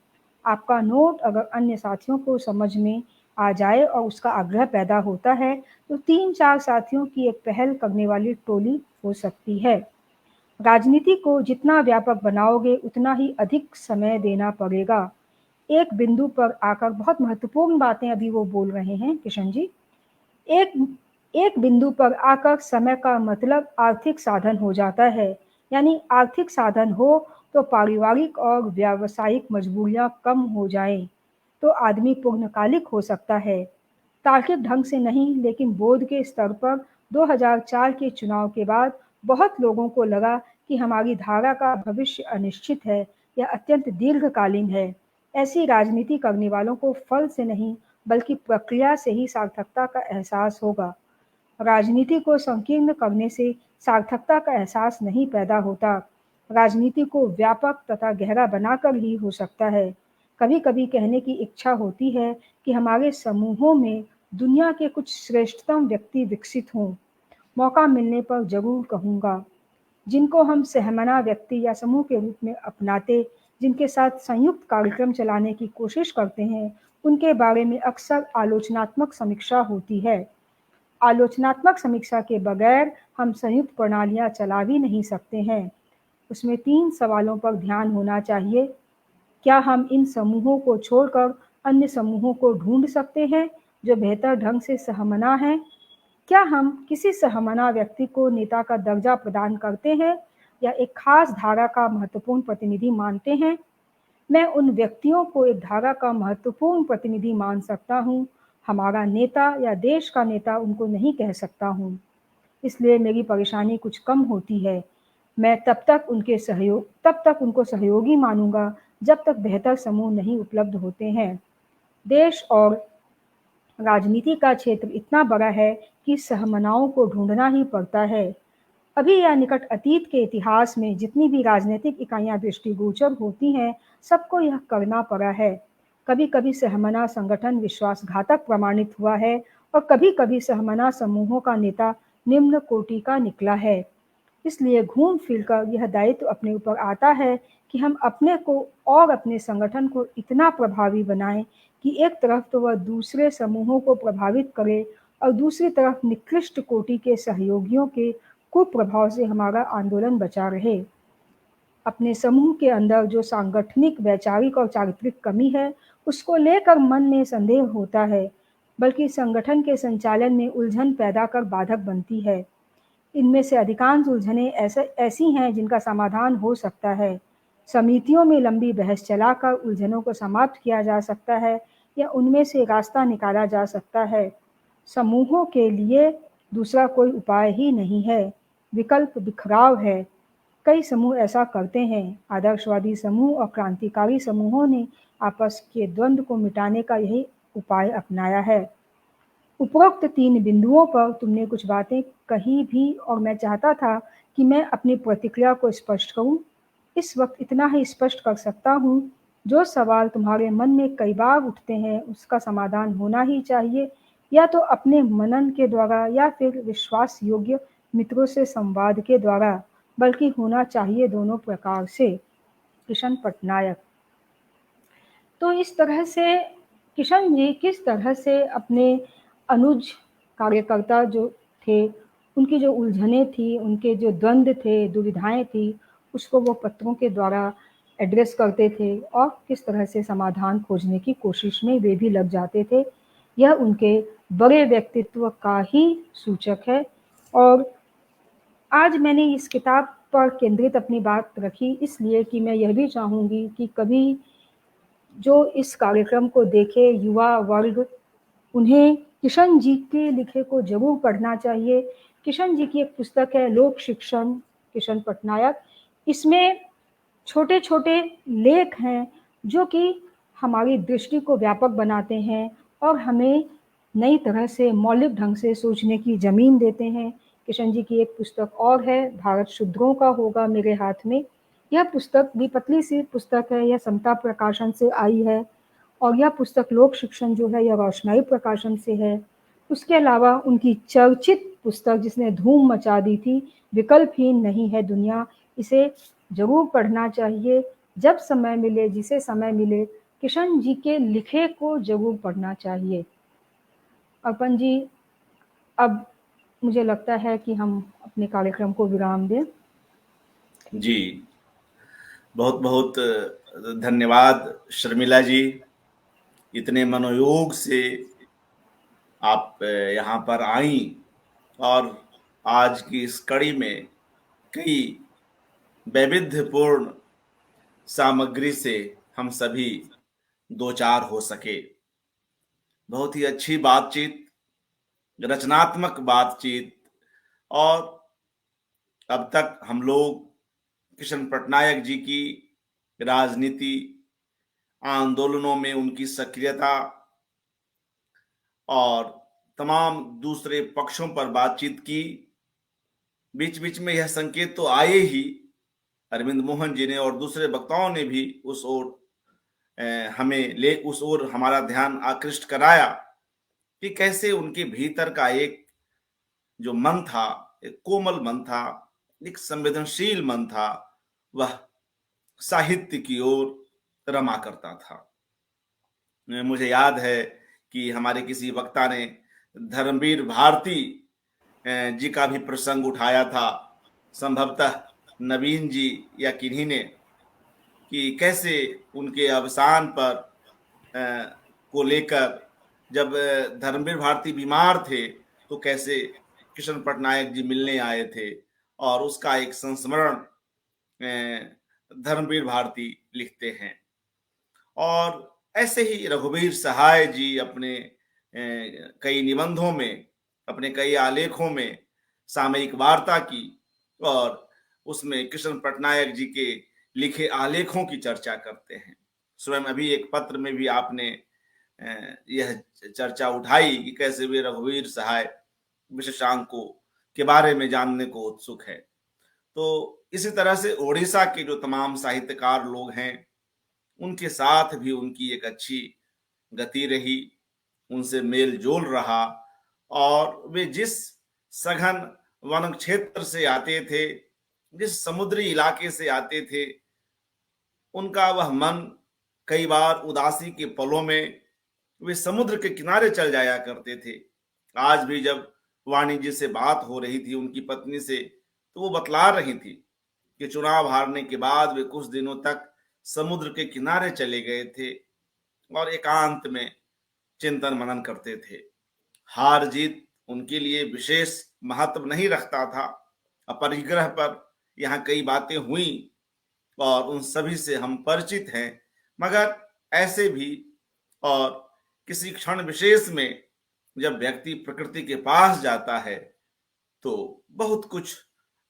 आपका नोट अगर अन्य साथियों को समझ में आ जाए और उसका आग्रह पैदा होता है, तो 3-4 साथियों की एक पहल करने वाली टोली हो सकती है। राजनीति को जितना व्यापक बनाओगे उतना ही अधिक समय देना पड़ेगा। एक बिंदु पर आकर, बहुत महत्वपूर्ण बातें अभी वो बोल रहे हैं किशन जी, एक एक बिंदु पर आकर समय का मतलब आर्थिक साधन हो जाता है। यानी आर्थिक साधन हो तो पारिवारिक और व्यावसायिक मजबूरियां कम हो जाएं, तो आदमी पूर्णकालिक हो सकता है। तार्किक ढंग से नहीं, लेकिन बोध के स्तर पर 2004 के चुनाव के बाद बहुत लोगों को लगा कि हमारी धारा का भविष्य अनिश्चित है या अत्यंत दीर्घकालीन है। ऐसी राजनीति करने वालों को फल से नहीं, बल्कि प्रक्रिया से ही सार्थकता का एहसास होगा। राजनीति को संकीर्ण करने से सार्थकता का एहसास नहीं पैदा होता। राजनीति को व्यापक तथा गहरा बनाकर ही हो सकता है। कभी-कभी कहने की इच्छा होती है कि हमारे समूहों में दुनिया के कुछ श्रेष्ठतम व्यक्ति विकसित हों। मौका मिलने पर ज़रूर कहूँगा। जिनको हम सहमना व्यक्ति या समूह के रूप में अपनाते, जिनके साथ संयुक्त कार्यक्रम चलाने की कोशिश करते हैं, उनके बारे में अक्सर आलोचनात्मक समीक्षा होती है। आलोचनात्मक समीक्षा के बगैर हम संयुक्त प्रणालियाँ चला भी नहीं सकते हैं। उसमें 3 सवालों पर ध्यान होना चाहिए। क्या हम इन समूहों को छोड़कर अन्य समूहों को ढूंढ सकते हैं जो बेहतर ढंग से सहमना हैं? क्या हम किसी सहमना व्यक्ति को नेता का दर्जा प्रदान करते हैं या एक खास धारा का महत्वपूर्ण प्रतिनिधि मानते हैं? मैं उन व्यक्तियों को एक धारा का महत्वपूर्ण प्रतिनिधि मान सकता हूँ, हमारा नेता या देश का नेता उनको नहीं कह सकता हूँ। इसलिए मेरी परेशानी कुछ कम होती है। मैं तब तक उनको सहयोगी मानूंगा जब तक बेहतर समूह नहीं उपलब्ध होते हैं। देश और राजनीति का क्षेत्र इतना बड़ा है कि सहमनाओं को ढूंढना ही पड़ता है। अभी या निकट अतीत के इतिहास में जितनी भी राजनीतिक इकाइयां दृष्टिगोचर होती हैं, सबको यह करना पड़ा है। कभी-कभी सहमना संगठन विश्वासघातक प्रमाणित हुआ है और कभी-कभी सहमना समूहों का नेता निम्न कोटि का निकला है। इसलिए घूम फिरकर यह दायित्व अपने ऊपर आता है कि हम अपने को और अपने संगठन को इतना प्रभावी बनाएं कि एक तरफ तो वह दूसरे समूहों को प्रभावित करे और दूसरी तरफ निकृष्ट कोटि के सहयोगियों के कुप्रभाव से हमारा आंदोलन बचा रहे। अपने समूह के अंदर जो सांगठनिक, वैचारिक और चारित्रिक कमी है, उसको लेकर मन में संदेह होता है, बल्कि संगठन के संचालन में उलझन पैदा कर बाधक बनती है। इनमें से अधिकांश उलझनें ऐसी हैं जिनका समाधान हो सकता है। समितियों में लंबी बहस चलाकर उलझनों को समाप्त किया जा सकता है या उनमें से रास्ता निकाला जा सकता है। समूहों के लिए दूसरा कोई उपाय ही नहीं है, विकल्प बिखराव है। कई समूह ऐसा करते हैं। आदर्शवादी समूह और क्रांतिकारी समूहों ने आपस के द्वंद्व को मिटाने का यही उपाय अपनाया है। उपरोक्त 3 बिंदुओं पर तुमने कुछ बातें कही भी और मैं चाहता था कि मैं अपनी प्रतिक्रिया को स्पष्ट करूं। इस वक्त इतना ही स्पष्ट कर सकता हूं, जो सवाल तुम्हारे मन में कई बार उठते हैं उसका समाधान होना ही चाहिए, या तो अपने मनन के द्वारा या फिर विश्वास योग्य मित्रों से संवाद के द्वारा, बल्कि होना चाहिए दोनों प्रकार से। किशन पटनायक। तो इस तरह से किशन जी किस तरह से अपने अनुज कार्यकर्ता जो थे, उनकी जो उलझनें थी, उनके जो द्वंद्व थे, दुविधाएं थी, उसको वो पत्रों के द्वारा एड्रेस करते थे और किस तरह से समाधान खोजने की कोशिश में वे भी लग जाते थे। यह उनके बड़े व्यक्तित्व का ही सूचक है। और आज मैंने इस किताब पर केंद्रित अपनी बात रखी इसलिए कि मैं यह भी चाहूँगी कि कभी जो इस कार्यक्रम को देखे युवा वर्ग, उन्हें किशन जी के लिखे को जरूर पढ़ना चाहिए। किशन जी की एक पुस्तक है लोक शिक्षण, किशन पटनायक। इसमें छोटे छोटे लेख हैं जो कि हमारी दृष्टि को व्यापक बनाते हैं और हमें नई तरह से मौलिक ढंग से सोचने की जमीन देते हैं। किशन जी की एक पुस्तक और है, भारत शूद्रों का होगा मेरे हाथ में। यह पुस्तक भी पतली सी पुस्तक है, यह समता प्रकाशन से आई है। और यह पुस्तक लोक शिक्षण जो है यह रोशनाई प्रकाशन से है। उसके अलावा उनकी चर्चित पुस्तक जिसने धूम मचा दी थी, विकल्पहीन नहीं है दुनिया, इसे जरूर पढ़ना चाहिए। जब समय मिले, जिसे समय मिले, किशन जी के लिखे को जरूर पढ़ना चाहिए। अर्पण जी, अब मुझे लगता है कि हम अपने कार्यक्रम को विराम दें। जी, बहुत बहुत धन्यवाद शर्मिला जी, इतने मनोयोग से आप यहाँ पर आई और आज की इस कड़ी में कई वैविध्यपूर्ण सामग्री से हम सभी दो चार हो सके। बहुत ही अच्छी बातचीत, रचनात्मक बातचीत। और अब तक हम लोग किशन पटनायक जी की राजनीति, आंदोलनों में उनकी सक्रियता और तमाम दूसरे पक्षों पर बातचीत की। बीच बीच में यह संकेत तो आए ही, अरविंद मोहन जी ने और दूसरे वक्ताओं ने भी उस ओर उस ओर हमारा ध्यान आकृष्ट कराया कि कैसे उनके भीतर का एक जो मन था, एक कोमल मन था, एक संवेदनशील मन था, वह साहित्य की ओर रमा करता था। मुझे याद है कि हमारे किसी वक्ता ने धर्मवीर भारती जी का भी प्रसंग उठाया था, संभवतः नवीन जी या किन्हीं ने, कि कैसे उनके अवसान पर को लेकर जब धर्मवीर भारती बीमार थे तो कैसे किशन पटनायक जी मिलने आए थे, और उसका एक संस्मरण धर्मवीर भारती लिखते हैं। और ऐसे ही रघुवीर सहाय जी अपने कई निबंधों में, अपने कई आलेखों में सामयिक वार्ता की, और उसमें कृष्ण पटनायक जी के लिखे आलेखों की चर्चा करते हैं। स्वयं अभी एक पत्र में भी आपने यह चर्चा उठाई कि कैसे वे रघुवीर सहाय विशेषांकों के बारे में जानने को उत्सुक है। तो इसी तरह से ओडिशा के जो तमाम साहित्यकार लोग हैं, उनके साथ भी उनकी एक अच्छी गति रही, उनसे मेल जोल रहा। और वे जिस सघन वन क्षेत्र से आते थे, जिस समुद्री इलाके से आते थे, उनका वह मन कई बार उदासी के पलों में वे समुद्र के किनारे चल जाया करते थे। आज भी जब वाणी जी से बात हो रही थी उनकी पत्नी से, तो वो बतला रही थी कि चुनाव हारने के बाद वे कुछ दिनों तक समुद्र के किनारे चले गए थे और एकांत में चिंतन मनन करते थे। हार जीत उनके लिए विशेष महत्व नहीं रखता था। अपरिग्रह पर यहाँ कई बातें हुई और उन सभी से हम परिचित हैं, मगर ऐसे भी और किसी क्षण विशेष में जब व्यक्ति प्रकृति के पास जाता है तो बहुत कुछ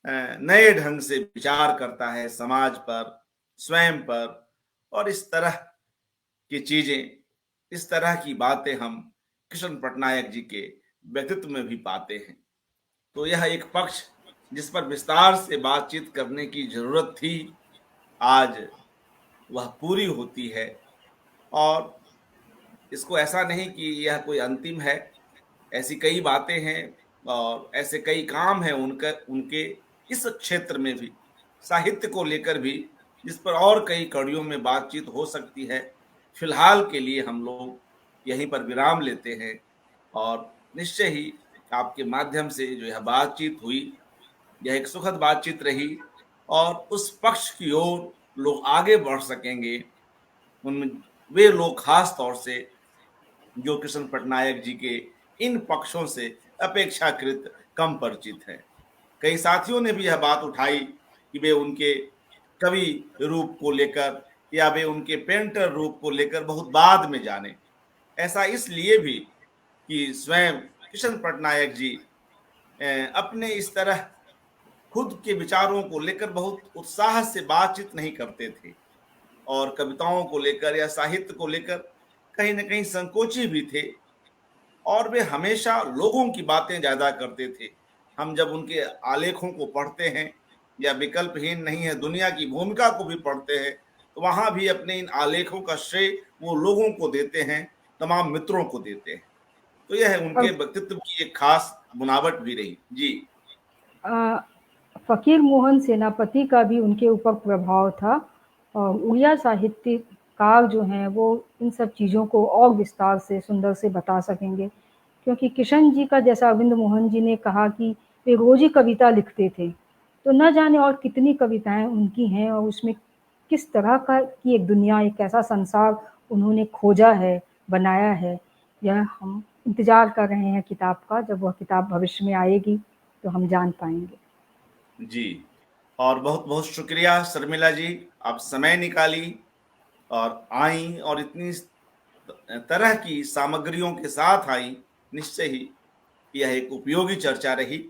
नए ढंग से विचार करता है समाज पर, स्वयं पर। और इस तरह की चीजें, इस तरह की बातें हम कृष्ण पटनायक जी के व्यक्तित्व में भी पाते हैं। तो यह एक पक्ष जिस पर विस्तार से बातचीत करने की जरूरत थी, आज वह पूरी होती है। और इसको ऐसा नहीं कि यह कोई अंतिम है, ऐसी कई बातें हैं और ऐसे कई काम हैं उनका, उनके इस क्षेत्र में भी, साहित्य को लेकर भी, जिस पर और कई कड़ियों में बातचीत हो सकती है। फिलहाल के लिए हम लोग यहीं पर विराम लेते हैं और निश्चय ही आपके माध्यम से जो यह बातचीत हुई, यह एक सुखद बातचीत रही और उस पक्ष की ओर लोग आगे बढ़ सकेंगे, उनमें वे लोग खास तौर से जो कृष्ण पटनायक जी के इन पक्षों से अपेक्षाकृत कम परिचित हैं। कई साथियों ने भी यह बात उठाई कि वे उनके कवि रूप को लेकर या वे उनके पेंटर रूप को लेकर बहुत बाद में जाने। ऐसा इसलिए भी कि स्वयं कृष्ण पटनायक जी अपने इस तरह खुद के विचारों को लेकर बहुत उत्साह से बातचीत नहीं करते थे और कविताओं को लेकर या साहित्य को लेकर कहीं ना कहीं संकोची भी थे, और वे हमेशा लोगों की बातें ज्यादा करते थे। हम जब उनके आलेखों को पढ़ते हैं या विकल्पहीन नहीं है दुनिया की भूमिका को भी पढ़ते हैं, तो वहां भी अपने इन आलेखों का श्रेय वो लोगों को देते हैं, तमाम मित्रों को देते हैं। तो यह उनके और व्यक्तित्व की एक खास बुनावट भी रही। जी। अ, फ़कीर मोहन सेनापति का भी उनके ऊपर प्रभाव था और उड़िया साहित्यकार जो हैं वो इन सब चीज़ों को और विस्तार से सुंदर से बता सकेंगे, क्योंकि किशन जी का जैसा अरविंद मोहन जी ने कहा कि वे रोज़ ही कविता लिखते थे, तो न जाने और कितनी कविताएं उनकी हैं और उसमें किस तरह का की एक दुनिया, एक ऐसा संसार उन्होंने खोजा है, बनाया है। यह हम इंतज़ार कर रहे हैं किताब का, जब वह किताब भविष्य में आएगी तो हम जान पाएंगे। जी, और बहुत बहुत शुक्रिया शर्मिला जी, आप समय निकाली और आई और इतनी तरह की सामग्रियों के साथ आई। निश्चय ही यह एक उपयोगी चर्चा रही।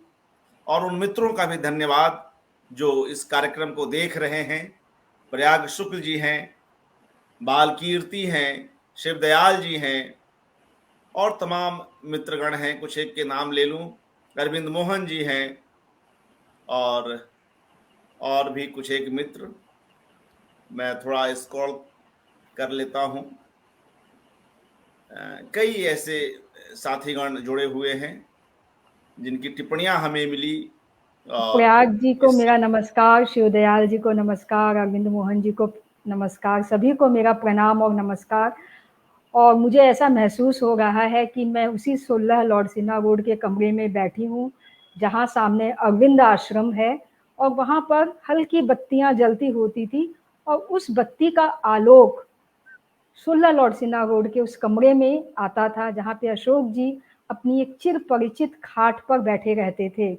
और उन मित्रों का भी धन्यवाद जो इस कार्यक्रम को देख रहे हैं। प्रयाग शुक्ल जी हैं, बाल कीर्ति हैं, शिवदयाल जी हैं और तमाम मित्रगण हैं। कुछ एक के नाम ले लूं, अरविंद मोहन जी हैं और भी कुछ एक मित्र, मैं थोड़ा स्क्रॉल कर लेता हूं। कई ऐसे साथीगण जुड़े हुए हैं जिनकी टिप्पणियां हमें मिली। और प्रयाग जी को इस मेरा नमस्कार, शिवदयाल जी को नमस्कार, अरविंद मोहन जी को नमस्कार, सभी को मेरा प्रणाम और नमस्कार। और मुझे ऐसा महसूस हो रहा है कि मैं उसी 16 लॉर्ड सिन्हा रोड के कमरे में बैठी हूँ जहाँ सामने अरविंद आश्रम है और वहाँ पर हल्की बत्तियाँ जलती होती थी और उस बत्ती का आलोक 16 लॉर्ड सिन्हा रोड के उस कमरे में आता था जहाँ पे अशोक जी अपनी एक चिर परिचित खाट पर बैठे रहते थे।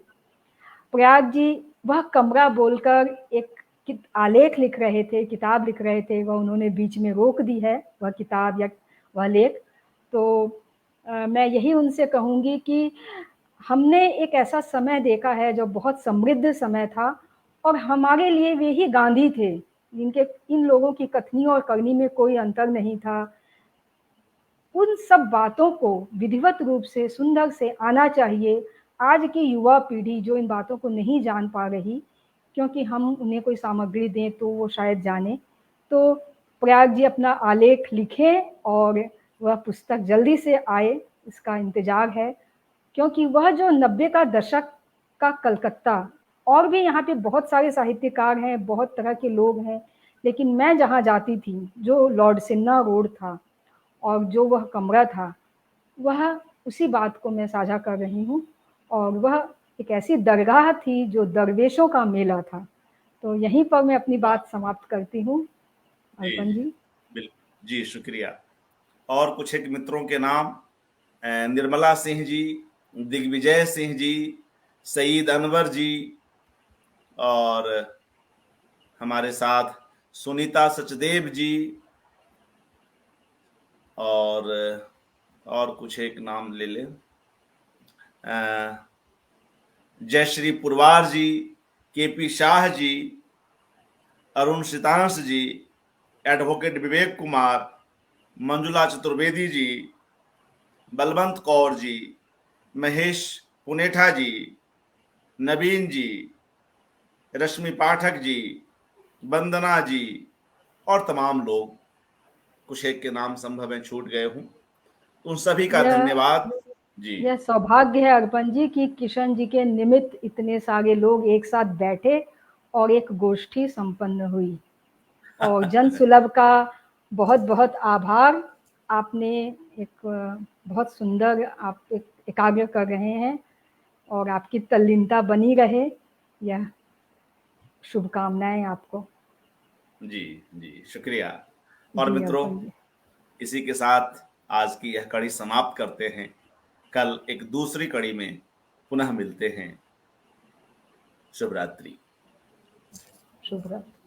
प्रयाग जी वह कमरा बोलकर एक आलेख लिख रहे थे, किताब लिख रहे थे, वह उन्होंने बीच में रोक दी है, वह किताब या वह लेख। तो मैं यही उनसे कहूँगी कि हमने एक ऐसा समय देखा है जो बहुत समृद्ध समय था और हमारे लिए वे ही गांधी थे, जिनके इन लोगों की कथनी और करनी में कोई अंतर नहीं था। उन सब बातों को विधिवत रूप से सुंदर से आना चाहिए। आज की युवा पीढ़ी जो इन बातों को नहीं जान पा रही, क्योंकि हम उन्हें कोई सामग्री दें तो वो शायद जाने। तो प्रयाग जी अपना आलेख लिखें और वह पुस्तक जल्दी से आए, इसका इंतजार है। क्योंकि वह जो 90 का दशक का कलकत्ता, और भी यहाँ पे बहुत सारे साहित्यकार हैं, बहुत तरह के लोग हैं, लेकिन मैं जहाँ जाती थी, जो लॉर्ड सिन्हा रोड था और जो वह कमरा था, वह उसी बात को मैं साझा कर रही हूँ। और वह एक ऐसी दरगाह थी जो दरवेशों का मेला था। तो यहीं पर मैं अपनी बात समाप्त करती हूँ। जी अर्पण जी जी। बिल्कुल जी, शुक्रिया। और कुछ एक मित्रों के नाम, निर्मला सिंह जी, दिग्विजय सिंह जी, सईद अनवर जी और हमारे साथ सुनीता सचदेव जी और कुछ एक नाम ले लें, जयश्री पुरवार जी, केपी शाह जी, अरुण सितांश जी, एडवोकेट विवेक कुमार, मंजुला चतुर्वेदी जी, बलवंत कौर जी, महेश पुनेठा जी, नवीन जी, रश्मि पाठक जी, वंदना जी और तमाम लोग। कुछ एक के नाम संभव है छूट गए हूं, उन सभी का यह धन्यवाद जी। यह सौभाग्य है अर्पण जी कि किशन जी के निमित्त इतने सारे लोग एक साथ बैठे और एक गोष्ठी संपन्न हुई। और जन सुलभ का बहुत बहुत आभार। आपने एक बहुत सुंदर आप एक एकाग्र कर रहे हैं और आपकी तल्लीनता बनी रहे, यह शुभकामनाएं आपको। जी जी, शुक्रिया। और जी मित्रों, अर्पण जी। इसी के साथ आज की यह कड़ी समाप्त करते हैं। कल एक दूसरी कड़ी में पुनः मिलते हैं। शुभ रात्रि। शुभ रात्रि।